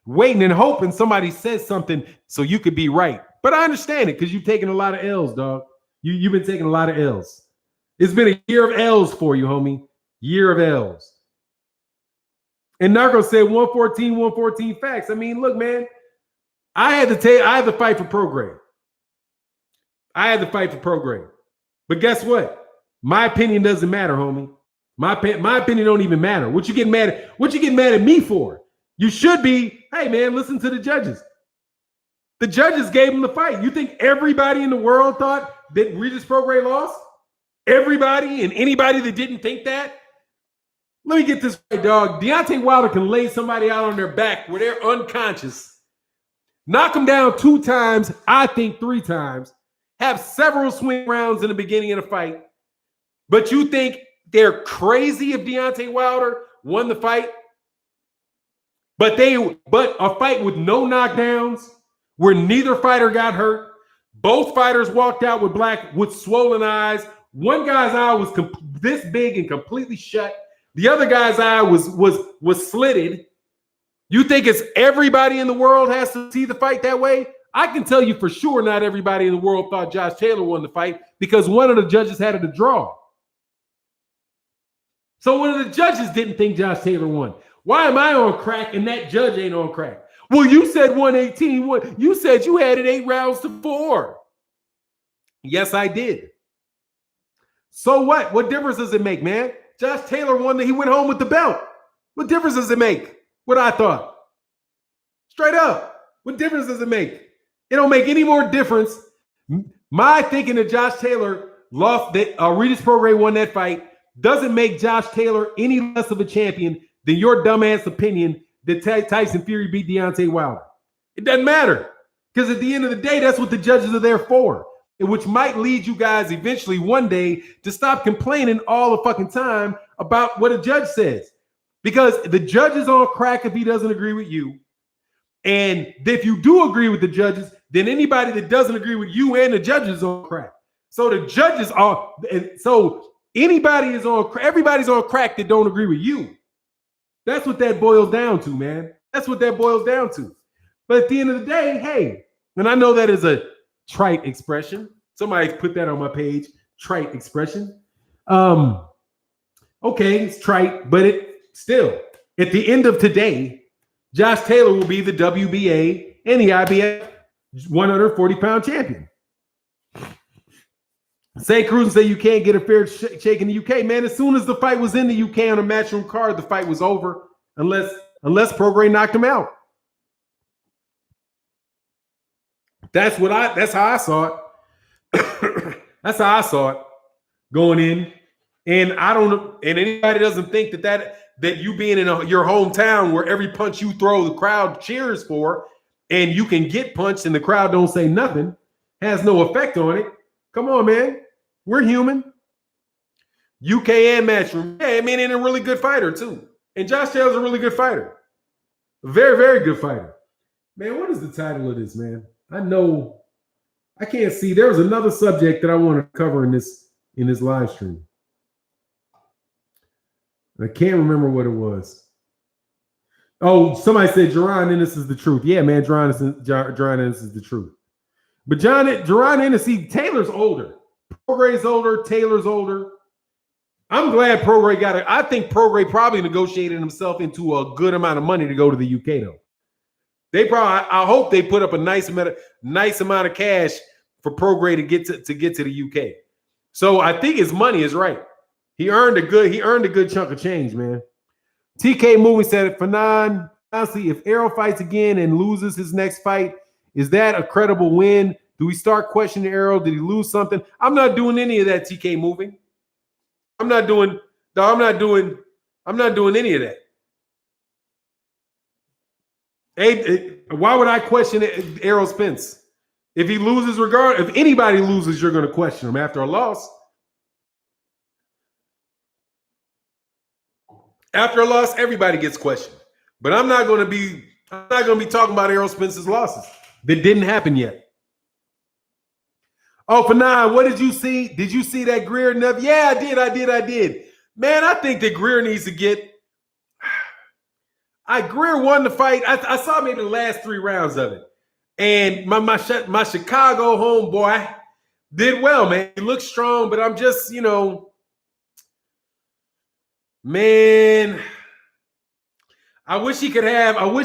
and hoping somebody says something so you could be right. But I understand it because you've taken a lot of L's, dog. You've been taking a lot of L's. It's been a year of L's for you, homie. Year of L's. And Narco said 114 facts. I mean, look, man, I had to fight for Prograis. I had to fight for Prograis. But guess what? My opinion doesn't matter, homie. My opinion don't even matter. What you getting mad at me for? You should be, hey man, listen to the judges. The judges gave him the fight. You think everybody in the world thought that Regis Prograis lost? Everybody and anybody that didn't think that? Let me get this right, dog. Deontay Wilder can lay somebody out on their back where they're unconscious, knock them down 2 times, I think 3 times, have several swing rounds in the beginning of the fight. But you think they're crazy if Deontay Wilder won the fight? But a fight with no knockdowns, where neither fighter got hurt. Both fighters walked out with swollen eyes. One guy's eye was this big and completely shut. The other guy's eye was slitted. You think it's everybody in the world has to see the fight that way? I can tell you for sure not everybody in the world thought Josh Taylor won the fight because one of the judges had it a draw. So one of the judges didn't think Josh Taylor won. Why am I on crack and that judge ain't on crack? Well, you said 118. You said you had it 8 rounds to 4. Yes, I did. So what? What difference does it make, man? Josh Taylor won. He went home with the belt. What difference does it make? What I thought. Straight up. What difference does it make? It don't make any more difference. My thinking that Josh Taylor lost, that Regis Prograis won that fight, doesn't make Josh Taylor any less of a champion than your dumbass opinion that Tyson Fury beat Deontay Wilder. It doesn't matter. Because at the end of the day, that's what the judges are there for. Which might lead you guys eventually one day to stop complaining all the fucking time about what a judge says. Because the judge is on crack if he doesn't agree with you. And if you do agree with the judges, then anybody that doesn't agree with you and the judges is on crack. So the judges are, so anybody is on, everybody's on crack that don't agree with you. That's what that boils down to, man. That's what that boils down to. But at the end of the day, hey, and I know that is a trite expression. Somebody put that on my page, trite expression. Okay, it's trite, but it still, at the end of today, Josh Taylor will be the WBA and the IBF 140-pound champion. Say Cruz and say you can't get a fair shake in the UK. Man, as soon as the fight was in the UK on a matchroom card, the fight was over unless Prograis knocked him out. That's how I saw it. That's how I saw it going in. And I don't, and anybody doesn't think that you being in your hometown where every punch you throw, the crowd cheers for, and you can get punched and the crowd don't say nothing, has no effect on it. Come on, man. We're human. UK and matchroom. Yeah, I mean, and a really good fighter, too. And Josh Taylor's a really good fighter. A very, very good fighter. Man, what is the title of this, man? I know I can't see. There was another subject that I want to cover in this live stream. I can't remember what it was. Oh, somebody said Jaron Ennis is the truth. Yeah, man, Jaron Ennis is the truth. But Jaron Ennis, Taylor's older. Prograis older. Taylor's older. I'm glad Prograis got it. I think Prograis probably negotiated himself into a good amount of money to go to the UK, though. I hope they put up a nice amount of cash for Prograis to get to the UK. So I think his money is right. He earned a good chunk of change, man. TK Movie said, Fanon, honestly, if Errol fights again and loses his next fight, is that a credible win? Do we start questioning Errol? Did he lose something? I'm not doing any of that, TK Moving. I'm not doing any of that. Hey, why would I question Errol Spence? If he loses, if anybody loses, you're going to question him after a loss. After a loss, everybody gets questioned. But I'm not going to be talking about Errol Spence's losses that didn't happen yet. Oh, Fanon, what did you see? Did you see that Greer? Yeah, I did. Man, I think that Greer needs to get. Greer won the fight. I saw maybe the last 3 rounds of it, and my Chicago homeboy did well, man. He looked strong, but I'm just, man. I wish he could have. I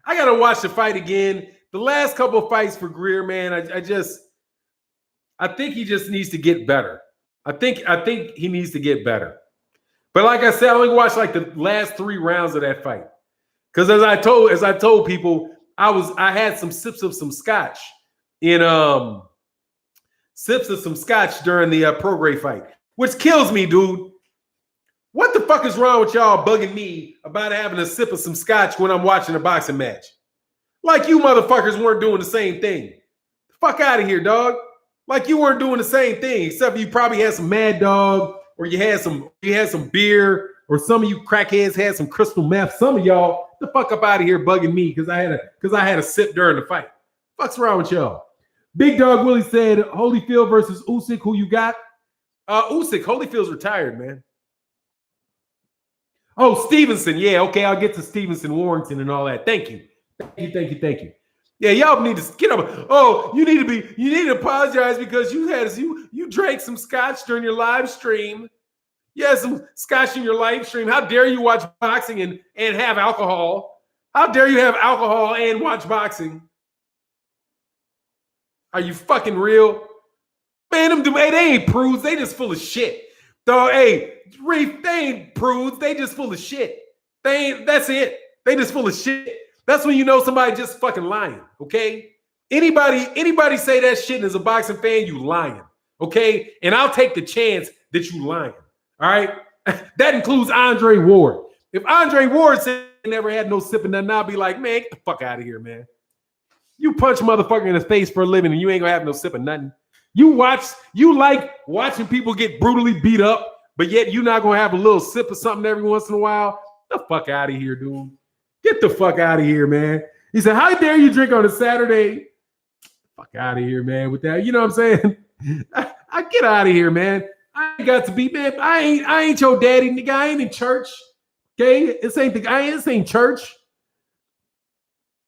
gotta watch the fight again. The last couple of fights for Greer, man, I think he just needs to get better. I think he needs to get better. But like I said, I only watched like the last 3 rounds of that fight. Because as I told people, I had some sips of some scotch during the Prograis fight, which kills me, dude. What the fuck is wrong with y'all bugging me about having a sip of some scotch when I'm watching a boxing match? Like you motherfuckers weren't doing the same thing. Fuck out of here, dog. Like you weren't doing the same thing, except you probably had some Mad Dog, or you had some beer, or some of you crackheads had some crystal meth. Some of y'all, the fuck up out of here bugging me because I had a sip during the fight. Fuck's wrong with y'all? Big Dog Willie said Holyfield versus Usyk. Who you got? Usyk. Holyfield's retired, man. Oh, Stevenson. Yeah, okay. I'll get to Stevenson, Warrington, and all that. Thank you. Yeah, y'all need to get up. Oh, you need to apologize because you drank some scotch during your live stream. You had some scotch in your live stream. How dare you watch boxing and have alcohol? How dare you have alcohol and watch boxing? Are you fucking real? Man, they ain't prudes. They just full of shit. So, hey, Reef, they ain't prudes. They just full of shit. That's it. They just full of shit. That's when you know somebody just fucking lying, okay? Anybody say that shit and is a boxing fan, you lying, okay? And I'll take the chance that you lying, all right? That includes Andre Ward. If Andre Ward said he never had no sipping, then I'll be like, man, get the fuck out of here, man. You punch a motherfucker in the face for a living and you ain't gonna have no sipping nothing. You like watching people get brutally beat up, but yet you're not gonna have a little sip of something every once in a while. Get the fuck out of here, dude. Get the fuck out of here, man. He said, how dare you drink on a Saturday? Fuck out of here, man, with that. You know what I'm saying? I get out of here, man. I ain't got to be, man. I ain't your daddy, nigga. I ain't in church. Okay? This ain't church.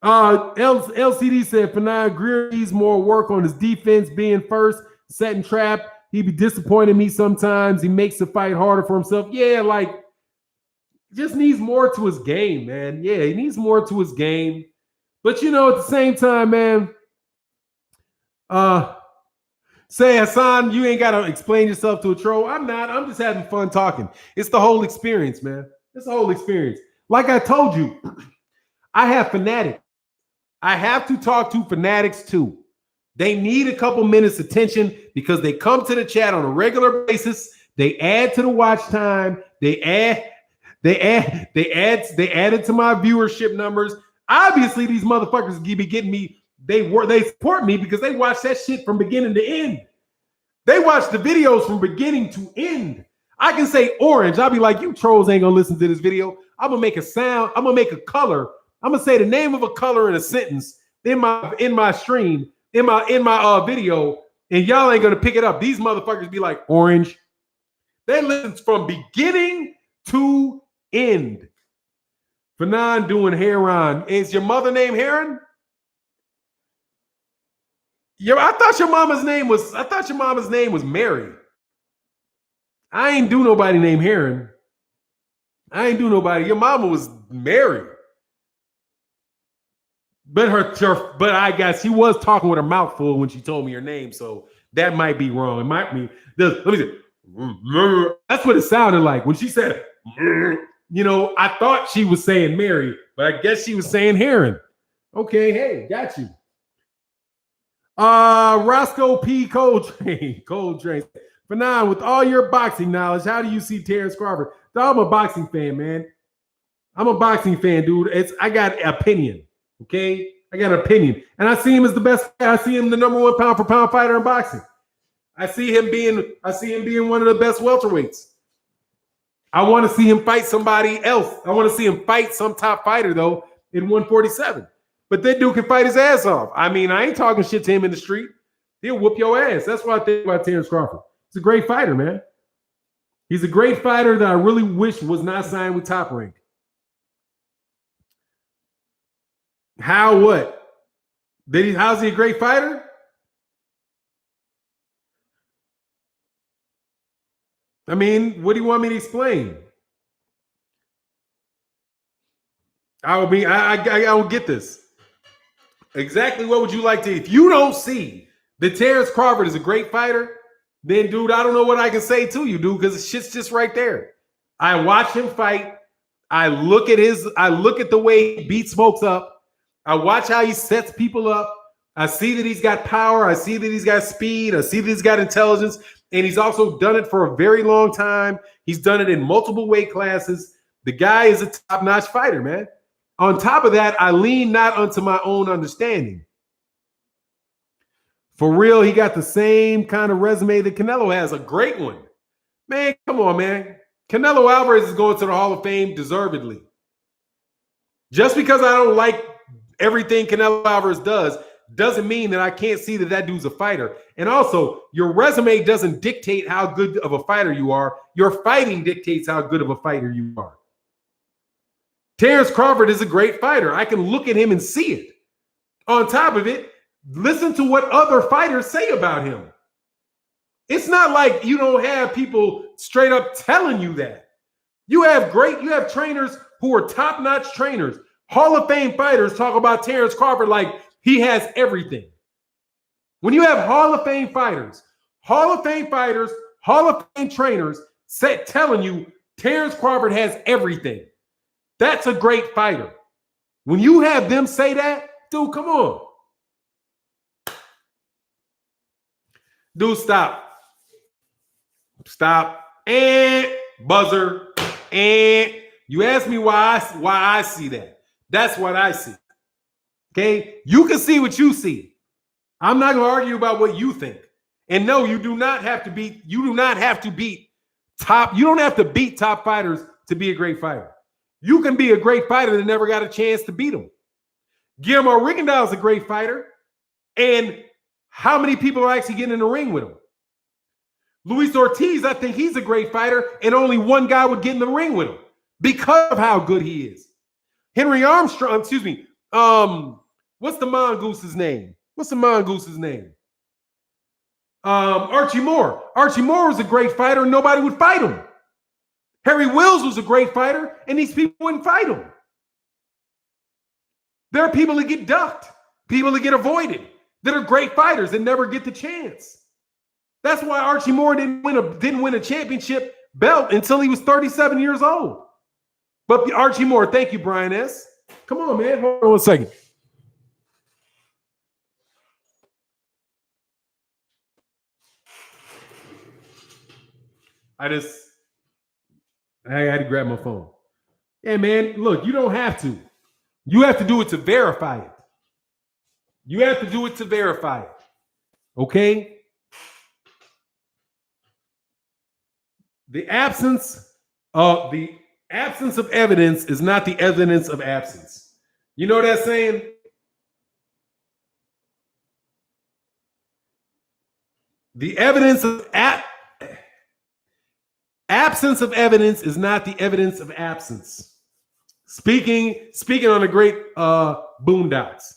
LCD said Fanon Greer needs more work on his defense, being first, setting trap. He be disappointing me sometimes. He makes the fight harder for himself. Yeah, like, just needs more to his game, man. Yeah, he needs more to his game. But, you know, at the same time, man, say, Hassan, you ain't got to explain yourself to a troll. I'm not. I'm just having fun talking. It's the whole experience, man. It's the whole experience. Like I told you, I have fanatics. I have to talk to fanatics, too. They need a couple minutes attention because they come to the chat on a regular basis. They add to the watch time. They added to my viewership numbers. Obviously, these motherfuckers be getting me. They support me because they watch that shit from beginning to end. They watch the videos from beginning to end. I can say orange. I'll be like, you trolls ain't gonna listen to this video. I'm gonna make a sound. I'm gonna make a color. I'm gonna say the name of a color in a sentence in my stream, in my video, and y'all ain't gonna pick it up. These motherfuckers be like orange. They listen from beginning to end. Fanon doing Heron. Is your mother named Heron? I thought your mama's name was Mary. I ain't do nobody named Heron. I ain't do nobody. Your mama was Mary. But I guess she was talking with her mouth full when she told me her name, so that might be wrong. It might be. Let me see. That's what it sounded like when she said, you know, I thought she was saying Mary, but I guess she was saying Heron. Okay, hey, got you. Roscoe P. Coltrane. Fanon, with all your boxing knowledge, how do you see Terrence Crawford? I'm a boxing fan, man. I'm a boxing fan, dude. I got opinion. Okay, I got an opinion, and I see him as the best. I see him the number one pound for pound fighter in boxing. I see him being one of the best welterweights. I want to see him fight somebody else. I want to see him fight some top fighter though in 147. But that dude can fight his ass off. I mean, I ain't talking shit to him in the street. He'll whoop your ass. That's what I think about Terrence Crawford. He's a great fighter, man. He's a great fighter that I really wish was not signed with Top Rank. How what? How's he a great fighter? I mean, what do you want me to explain? I don't get this. Exactly what would you like to? If you don't see that Terrence Crawford is a great fighter, then dude, I don't know what I can say to you, dude, because the shit's just right there. I watch him fight. I look at the way he beats folks up. I watch how he sets people up. I see that he's got power. I see that he's got speed. I see that he's got intelligence. And he's also done it for a very long time. He's done it in multiple weight classes. The guy is a top-notch fighter, man. On top of that, I lean not unto my own understanding. For real, he got the same kind of resume that Canelo has, a great one. Man, come on, man. Canelo Alvarez is going to the Hall of Fame deservedly. Just because I don't like everything Canelo Alvarez does doesn't mean that I can't see that dude's a fighter. And also, your resume doesn't dictate how good of a fighter you are. Your fighting dictates how good of a fighter you are. Terrence Crawford is a great fighter. I can look at him and see it. On top of it, listen to what other fighters say about him. It's not like you don't have people straight up telling you that. You have trainers who are top-notch trainers. Hall of Fame fighters talk about Terrence Crawford like he has everything. When you have Hall of Fame fighters, Hall of Fame trainers telling you Terrence Crawford has everything, that's a great fighter. When you have them say that, dude, come on. Dude, stop. Stop. And buzzer. And you ask me why I see that. That's what I see. Okay? You can see what you see. I'm not going to argue about what you think. And no, you do not have to beat top. You don't have to beat top fighters to be a great fighter. You can be a great fighter that never got a chance to beat them. Guillermo Rigondeaux is a great fighter. And how many people are actually getting in the ring with him? Luis Ortiz, I think he's a great fighter, and only one guy would get in the ring with him because of how good he is. Henry Armstrong, excuse me. What's the Mongoose's name? Archie Moore. Archie Moore was a great fighter, and nobody would fight him. Harry Wills was a great fighter, and these people wouldn't fight him. There are people that get ducked, people that get avoided, that are great fighters and never get the chance. That's why Archie Moore didn't win a championship belt until he was 37 years old. But Archie Moore, thank you, Brian S. Come on, man. Hold on 1 second. I had to grab my phone. Yeah, man, look, you don't have to. You have to do it to verify it. Okay? The absence of evidence is not the evidence of absence. You know that saying? The absence of evidence is not the evidence of absence. Speaking on the great Boondocks.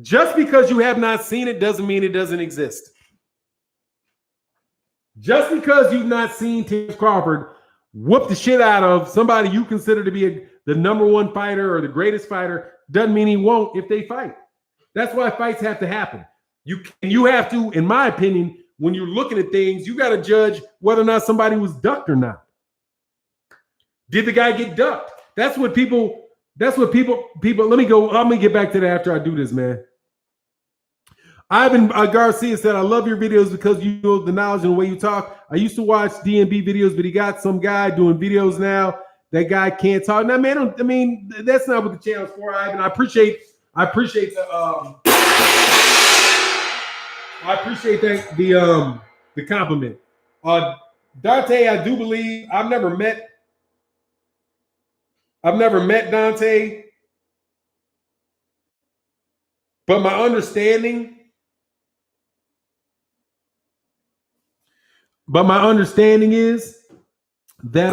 Just because you have not seen it doesn't mean it doesn't exist. Just because you've not seen Terrence Crawford whoop the shit out of somebody you consider to be the number one fighter or the greatest fighter doesn't mean he won't if they fight. That's why fights have to happen. You have to, in my opinion, when you're looking at things, you got to judge whether or not somebody was ducked or not. Did the guy get ducked? Let me get back to that after I do this, man. Ivan Garcia said, I love your videos because you know the knowledge and the way you talk. I used to watch DNB videos, but he got some guy doing videos now. That guy can't talk. Now, man, that's not what the channel's for, Ivan. I appreciate the compliment. Dante, I do believe I've never met Dante, but my understanding is that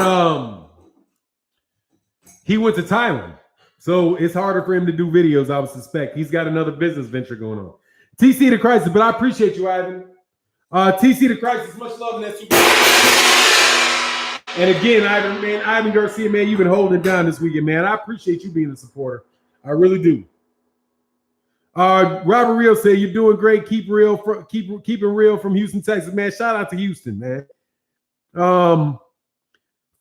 he went to Thailand. So it's harder for him to do videos, I would suspect. He's got another business venture going on. TC the Crisis, but I appreciate you, Ivan. TC the Crisis, much love in that super. And again, Ivan Garcia, man, you've been holding it down this weekend, man. I appreciate you being a supporter. I really do. Robert Real said, you're doing great. Keep it real from Houston, Texas, man. Shout out to Houston, man.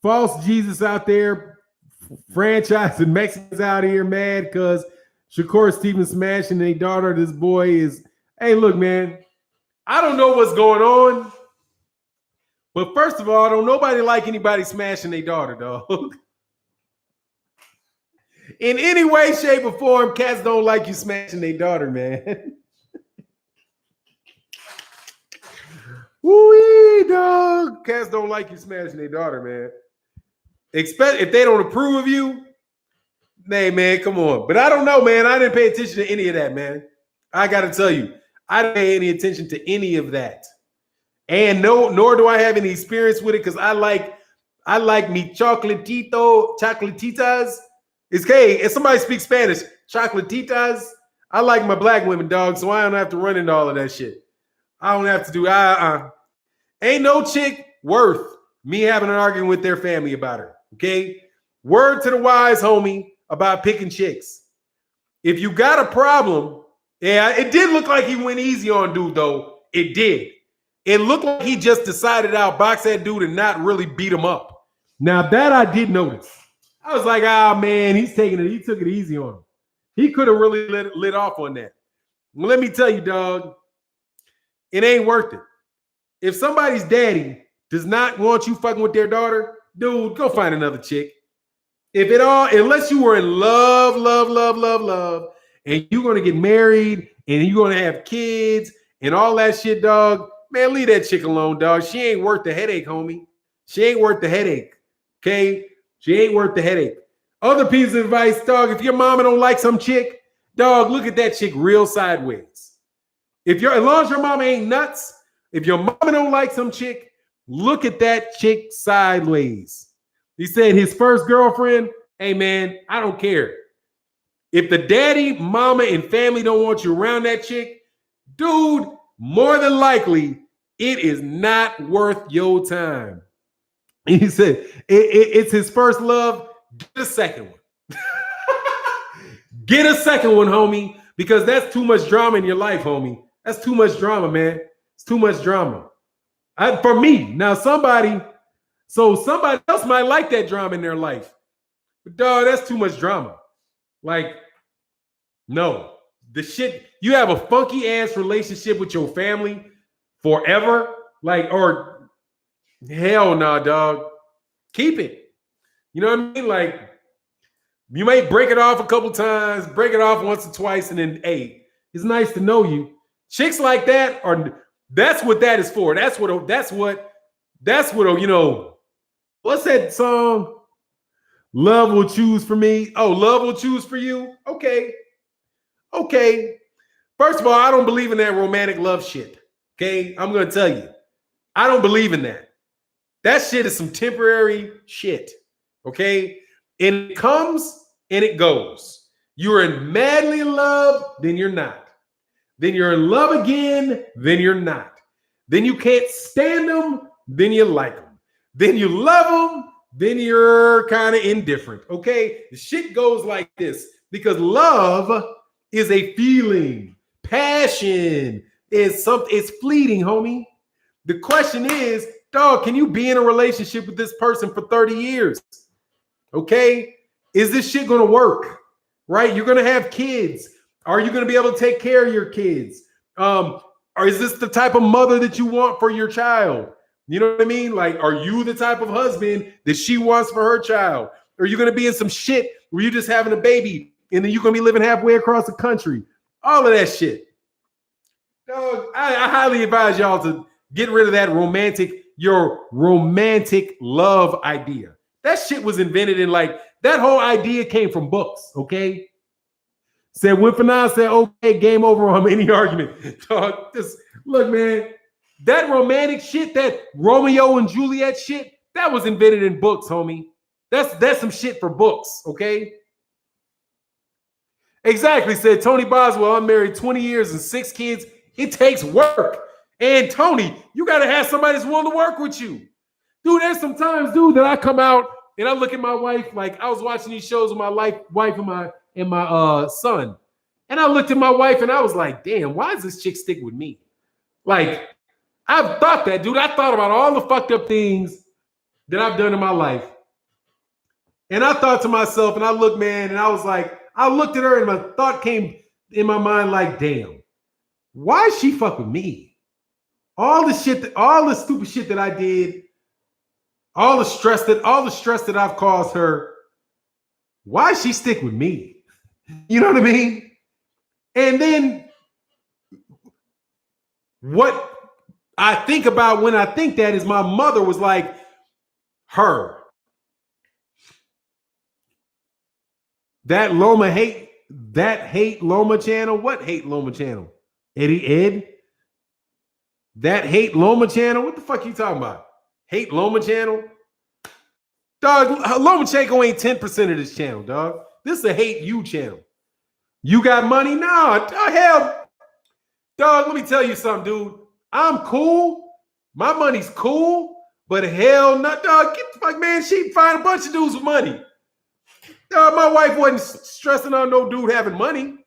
False Jesus out there, franchise and Mexicans out here mad because Shakur Stevens smashing their daughter. This boy is, hey, look, man, I don't know what's going on. But first of all, don't nobody like anybody smashing their daughter, dog. In any way, shape, or form, cats don't like you smashing their daughter, man. Woo-wee, dog. Cats don't like you smashing their daughter, man. Expect if they don't approve of you, hey, man, come on. But I don't know, man. I didn't pay attention to any of that, man. I got to tell you, I didn't pay any attention to any of that. And nor do I have any experience with it because I like me chocolatitas. It's okay. If somebody speaks Spanish, chocolatitas. I like my black women, dog, so I don't have to run into all of that shit. I don't have to do Ain't no chick worth me having an argument with their family about her. Okay? Word to the wise, homie, about picking chicks. If you got a problem, yeah, it did look like he went easy on dude, though. It did. It looked like he just decided to outbox that dude and not really beat him up. Now, that I did notice. I was like, man, he took it easy on him. He could have really lit off on that. Well, let me tell you, dog, it ain't worth it. If somebody's daddy does not want you fucking with their daughter, dude, go find another chick. Unless you were in love, and you're going to get married and you're going to have kids and all that shit, dog, man, leave that chick alone, dog. She ain't worth the headache, homie. She ain't worth the headache, okay? She ain't worth the headache. Other piece of advice, dog, if your mama don't like some chick, dog, look at that chick real sideways. As long as your mama ain't nuts, if your mama don't like some chick, look at that chick sideways. He said his first girlfriend, hey, man, I don't care. If the daddy, mama, and family don't want you around that chick, dude, more than likely, it is not worth your time. He said it's his first love. Get a second one. Get a second one, homie, because that's too much drama in your life, homie. That's too much drama, man. It's too much drama. For me, now somebody else might like that drama in their life. But dog, that's too much drama. Like, no. The shit, you have a funky ass relationship with your family forever. Like, or hell nah, dog. Keep it. You know what I mean? Like, you may break it off a couple times, break it off once or twice, and then, hey, it's nice to know you. Chicks like that that's what that is for. That's what, you know, what's that song? Love will choose for me. Oh, love will choose for you. Okay. First of all, I don't believe in that romantic love shit. Okay. I'm going to tell you, I don't believe in that. That shit is some temporary shit. Okay. And it comes and it goes. You're madly in love, then you're not. Then you're in love again, then you're not. Then you can't stand them, then you like them. Then you love them, then you're kind of indifferent. Okay. The shit goes like this because love is a feeling. Passion is something, it's fleeting, homie. The question is, dog, can you be in a relationship with this person for 30 years? Okay. Is this shit going to work? Right? You're going to have kids. Are you going to be able to take care of your kids? Or is this the type of mother that you want for your child? You know what I mean? Like, are you the type of husband that she wants for her child? Or are you going to be in some shit where you're just having a baby and then you're going to be living halfway across the country? All of that shit. Dog, I highly advise y'all to get rid of that your romantic love idea. That shit was invented in that whole idea came from books, okay? Said when Fanon said, okay, game over on any argument. Dog, just look, man, that romantic shit, that Romeo and Juliet shit, that was invented in books, homie. That's some shit for books, okay? Exactly, said Tony Boswell. I'm married 20 years and 6 kids. It takes work. And Tony, you got to have somebody that's willing to work with you. Dude, there's some times, dude, that I come out and I look at my wife, like I was watching these shows with my wife and my son. And I looked at my wife and I was like, damn, why does this chick stick with me? Like, I've thought that, dude. I thought about all the fucked up things that I've done in my life. And I thought to myself, and I looked, man, and I was like, I looked at her and my thought came in my mind like, damn, why is she fuck with me? All the stupid shit that I did, all the stress that I've caused her, why she stick with me? You know what I mean? And then what I think about when I think that is my mother was like her. That hate Loma channel. What hate Loma channel? Eddie Ed? That hate Loma channel? What the fuck you talking about? Hate Loma channel? Dog, Lomachenko ain't 10% of this channel, dog. This is a hate you channel. You got money? Nah, hell, dog, let me tell you something, dude. I'm cool. My money's cool, but hell no, dog. Get the fuck, man. She find a bunch of dudes with money. Dog, my wife wasn't stressing on no dude having money.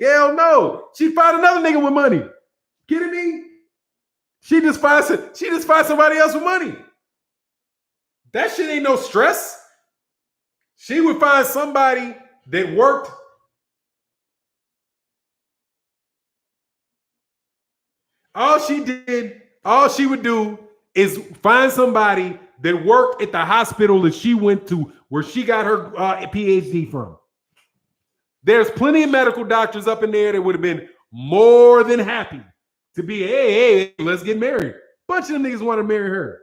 Hell no. She find another nigga with money. Kidding me? She just find somebody else with money. That shit ain't no stress. She would find somebody that worked. All she would do is find somebody that worked at the hospital that she went to where she got her PhD from. There's plenty of medical doctors up in there that would have been more than happy to be, hey, let's get married. Bunch of them niggas want to marry her.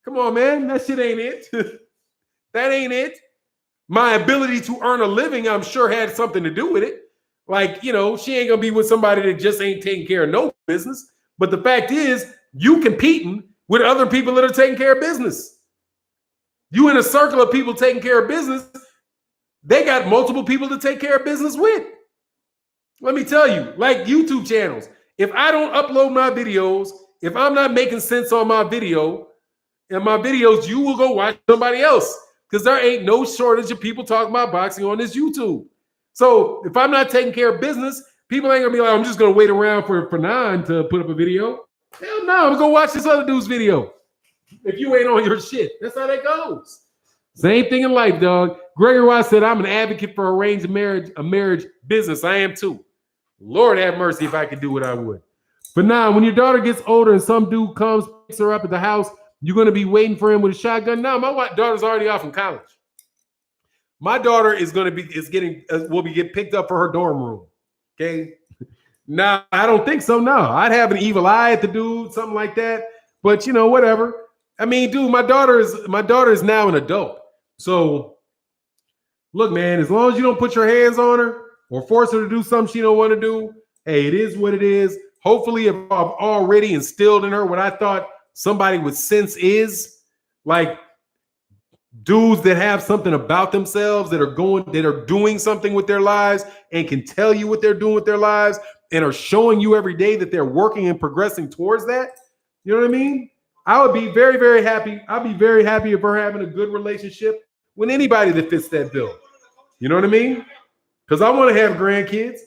Come on, man. That shit ain't it. That ain't it. My ability to earn a living, I'm sure, had something to do with it. Like, you know, she ain't going to be with somebody that just ain't taking care of no business. But the fact is, you competing with other people that are taking care of business. You in a circle of people taking care of business. They got multiple people to take care of business with. Let me tell you, like YouTube channels, if I don't upload my videos, if I'm not making sense on my video, and my videos, you will go watch somebody else because there ain't no shortage of people talking about boxing on this YouTube. So if I'm not taking care of business, people ain't gonna be like, I'm just gonna wait around for 9 to put up a video. Hell no, I'm gonna go watch this other dude's video. If you ain't on your shit, that's how that goes. Same thing in life, dog. Gregory Ross said, I'm an advocate for arranged marriage, a marriage business. I am too. Lord have mercy if I could do what I would. But now, when your daughter gets older and some dude comes, picks her up at the house, you're going to be waiting for him with a shotgun? No, my daughter's already off in college. My daughter will get picked up for her dorm room. Okay. No, I don't think so. No, I'd have an evil eye at the dude, something like that. But you know, whatever. I mean, dude, my daughter is now an adult. So look, man, as long as you don't put your hands on her or force her to do something she don't want to do, hey, it is what it is. Hopefully, if I've already instilled in her what I thought somebody with sense is, like dudes that have something about themselves, that are doing something with their lives and can tell you what they're doing with their lives and are showing you every day that they're working and progressing towards that. You know what I mean? I would be very, very happy. I'd be very happy if we're having a good relationship with anybody that fits that bill. You know what I mean? Because I want to have grandkids.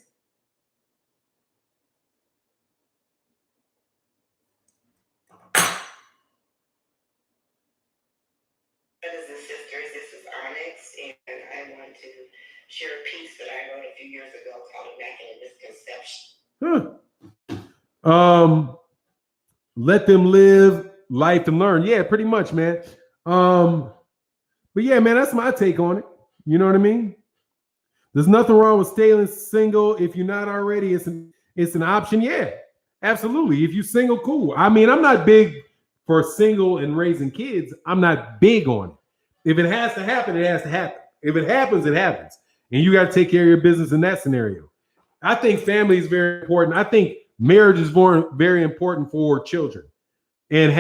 Share a piece that I wrote a few years ago called Immaculate Misconception. Let them live life and learn. Yeah, pretty much, man. But yeah, man, that's my take on it. You know what I mean? There's nothing wrong with staying single if you're not already. It's an option. Yeah, absolutely. If you're single, cool. I mean, I'm not big for single and raising kids. I'm not big on it. If it has to happen, it has to happen. If it happens, it happens. And you got to take care of your business in that scenario. I think family is very important. I think marriage is very important for children. And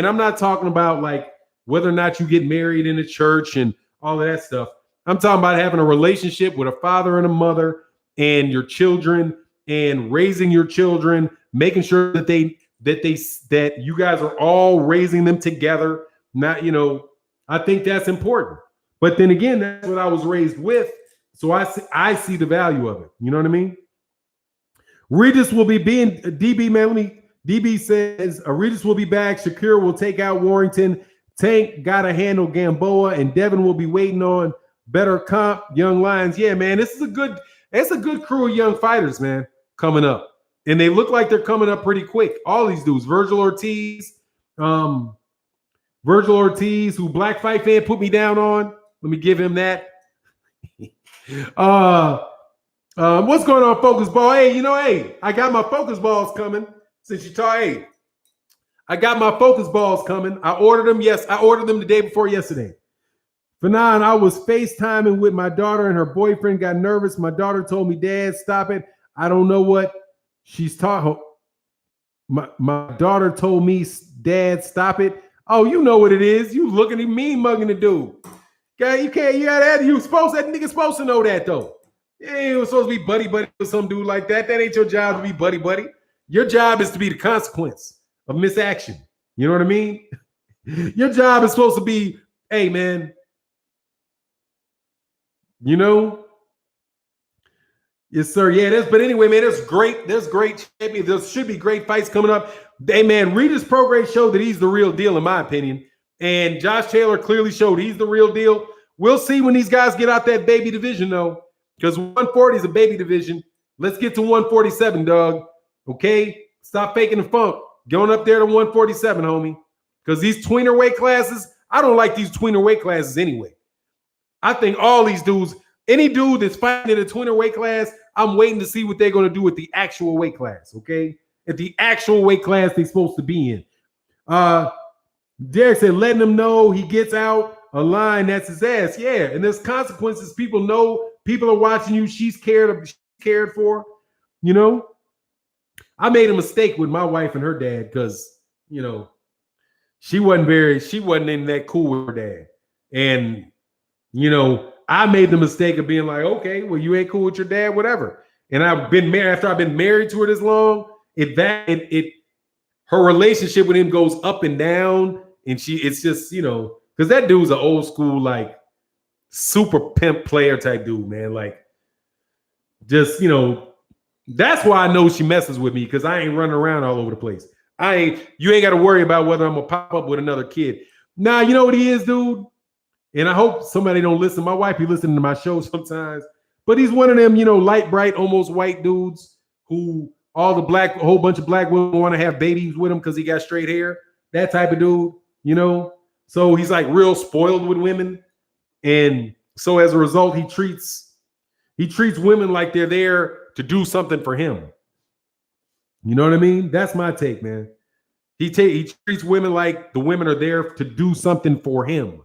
I'm not talking about like whether or not you get married in a church and all of that stuff. I'm talking about having a relationship with a father and a mother and your children and raising your children, making sure that you guys are all raising them together. Not, you know, I think that's important. But then again, that's what I was raised with. So I see the value of it. You know what I mean? Regis will be being DB, man. DB says Regis will be back. Shakir will take out Warrington. Tank got to handle Gamboa, and Devin will be waiting on better comp. Young Lions. Yeah, man. It's a good crew of young fighters, man, coming up. And they look like they're coming up pretty quick. All these dudes. Virgil Ortiz, who Black Fight Fan put me down on. Let me give him that. What's going on, Focus Ball? Hey, I got my focus balls coming. Since you talk, hey, I got my focus balls coming. I ordered them. Yes, I ordered them the day before yesterday. Fanon, I was FaceTiming with my daughter and her boyfriend got nervous. My daughter told me, Dad, stop it. I don't know what she's talking. My daughter told me, Dad, stop it. Oh, you know what it is. You looking at me mugging the dude. Okay, you gotta add. That nigga's supposed to know that though. Yeah, you were supposed to be buddy with some dude like that. That ain't your job to be buddy. Your job is to be the consequence of misaction. You know what I mean? Your job is supposed to be, hey man, you know. Yes, sir. Yeah, but anyway, man, there's great champions. There should be great fights coming up. Hey, man, Regis Prograis showed that he's the real deal, in my opinion. And Josh Taylor clearly showed he's the real deal. We'll see when these guys get out that baby division, though, because 140 is a baby division. Let's get to 147, dog. Okay? Stop faking the funk. Going up there to 147, homie. Because these tweener weight classes, I don't like these tweener weight classes anyway. I think all these dudes, any dude that's fighting in a tweener weight class, I'm waiting to see what they're going to do with the actual weight class, okay? At the actual weight class they're supposed to be in. Derek said, letting him know he gets out a line, that's his ass. Yeah, and there's consequences. People know, people are watching you. She's cared for, you know? I made a mistake with my wife and her dad because, you know, she wasn't in that cool with her dad. And, you know, I made the mistake of being like, okay, well, you ain't cool with your dad, whatever. And I've been married after I've been married to her this long. Her relationship with him goes up and down, and it's just, you know, because that dude's an old school, like, super pimp player type dude, man. Like, just, you know, that's why I know she messes with me, because I ain't running around all over the place. You ain't got to worry about whether I'm gonna pop up with another kid. Nah, you know what he is, dude? And I hope somebody don't listen. My wife be listening to my show sometimes, but he's one of them, you know, light, bright, almost white dudes who a whole bunch of black women want to have babies with him because he got straight hair. That type of dude, you know. So he's like real spoiled with women, and so as a result, he treats women like they're there to do something for him. You know what I mean? That's my take, man. He treats women like the women are there to do something for him.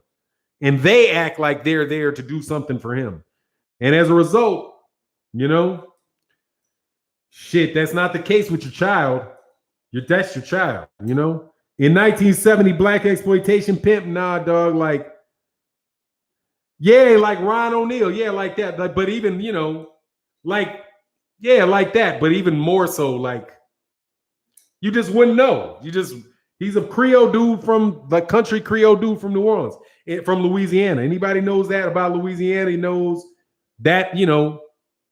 And they act like they're there to do something for him. And as a result, you know, shit, that's not the case with your child. That's your child, you know? In 1970, black exploitation pimp, nah, dog, like, yeah, like Ron O'Neal, yeah, like that. But even, you know, like, yeah, like that. But even more so, like, you just wouldn't know. He's a Creole dude from the country Creole dude from New Orleans, from Louisiana. Anybody knows that about Louisiana, he knows that, you know,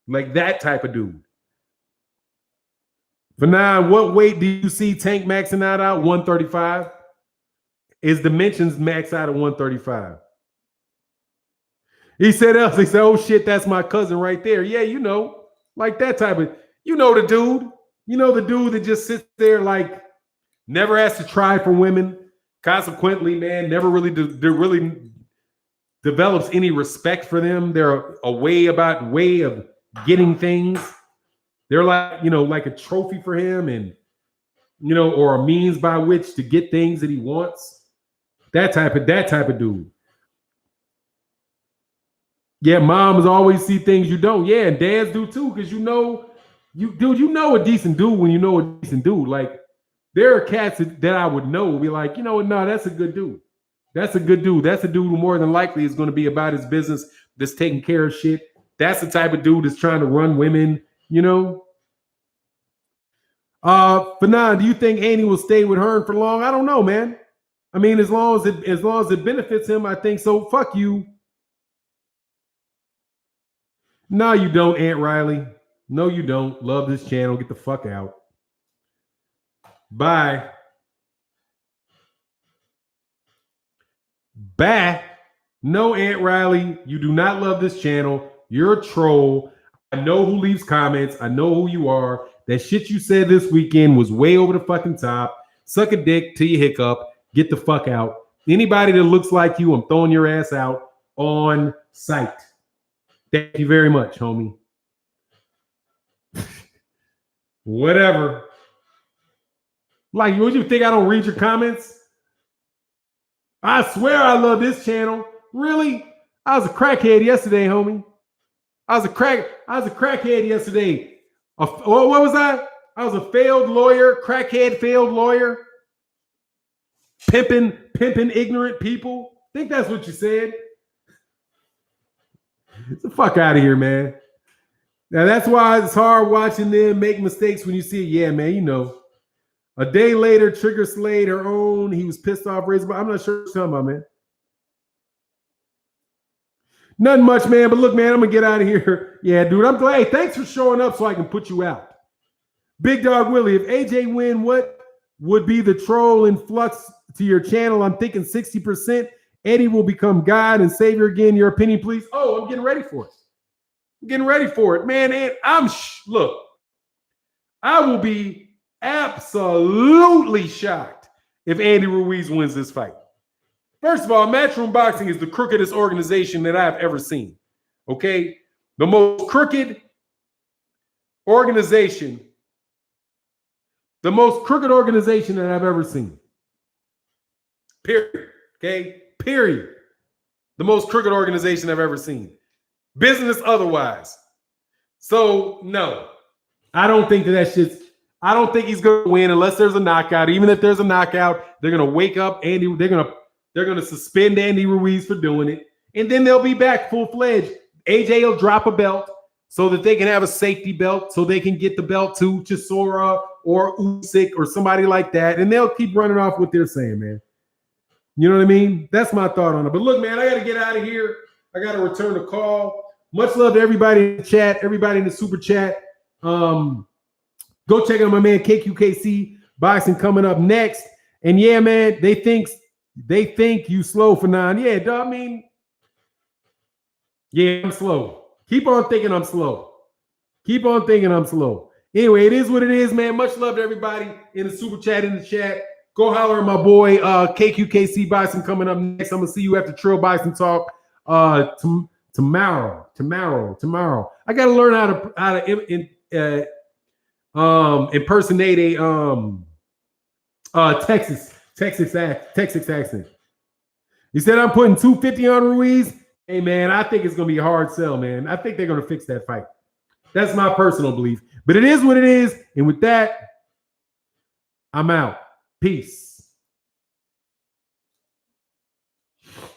like that type of dude. For now, what weight do you see Tank maxing out at? 135. His dimensions max out at 135. He said, oh shit, that's my cousin right there. Yeah, you know, like that type of, you know, the dude. You know, the dude that just sits there like, never has to try for women. Consequently, man, never really develops any respect for them. They're a way of getting things. They're like, you know, like a trophy for him, and, you know, or a means by which to get things that he wants. That type of dude. Yeah, moms always see things you don't. Yeah, and dads do too, because you know a decent dude when you know a decent dude. Like, there are cats that I would know will be like, you know what, no, that's a good dude. That's a good dude. That's a dude who more than likely is going to be about his business, that's taking care of shit. That's the type of dude that's trying to run women, you know. Fanon, do you think Annie will stay with Hearn for long? I don't know, man. I mean, as long as it benefits him, I think so. Fuck you. No, you don't, Aunt Riley. No, you don't. Love this channel. Get the fuck out. Bye. Bye. No, Aunt Riley, you do not love this channel. You're a troll. I know who leaves comments. I know who you are. That shit you said this weekend was way over the fucking top. Suck a dick till you hiccup. Get the fuck out. Anybody that looks like you, I'm throwing your ass out on sight. Thank you very much, homie. Whatever. Like, what you think I don't read your comments? I swear I love this channel. Really? I was a crackhead yesterday, homie. I was a crackhead yesterday. What was I? I was a failed lawyer, crackhead failed lawyer. Pimping ignorant people. I think that's what you said. Get the fuck out of here, man. Now that's why it's hard watching them make mistakes when you see it. Yeah, man, you know. A day later, Trigger slayed her own. He was pissed off. I'm not sure what you're talking about, man. Nothing much, man. But look, man, I'm gonna get out of here. Yeah, dude, I'm glad. Hey, thanks for showing up so I can put you out. Big Dog Willie, if AJ win, what would be the troll influx to your channel? I'm thinking 60%. Eddie will become God and Savior again. Your opinion, please. Oh, I'm getting ready for it. I'm getting ready for it, man. And look, I will be absolutely shocked if Andy Ruiz wins this fight. First of all, Matchroom Boxing is the crookedest organization that I've ever seen. Okay? The most crooked organization. The most crooked organization that I've ever seen. Period. Okay? Period. The most crooked organization I've ever seen. Business otherwise. So, no. I don't think that's just... I don't think he's going to win unless there's a knockout. Even if there's a knockout, they're going to wake up Andy. They're going to suspend Andy Ruiz for doing it. And then they'll be back full-fledged. AJ will drop a belt so that they can have a safety belt so they can get the belt to Chisora or Usyk or somebody like that. And they'll keep running off what they're saying, man. You know what I mean? That's my thought on it. But look, man, I got to get out of here. I got to return the call. Much love to everybody in the chat, everybody in the super chat. Go check out my man KQKC Boxing coming up next. And yeah, man, they think you slow for 9. Yeah, dog, I mean, yeah, I'm slow. Keep on thinking I'm slow. Keep on thinking I'm slow. Anyway, it is what it is, man. Much love to everybody in the super chat, in the chat. Go holler at my boy KQKC Boxing coming up next. I'm gonna see you after Trill Boxing Talk tomorrow. I gotta learn how to impersonate a Texas accent. He said I'm putting 250 on Ruiz. Hey man, I think it's gonna be a hard sell, man. I think they're gonna fix that fight. That's my personal belief. But it is what it is. And with that, I'm out. Peace.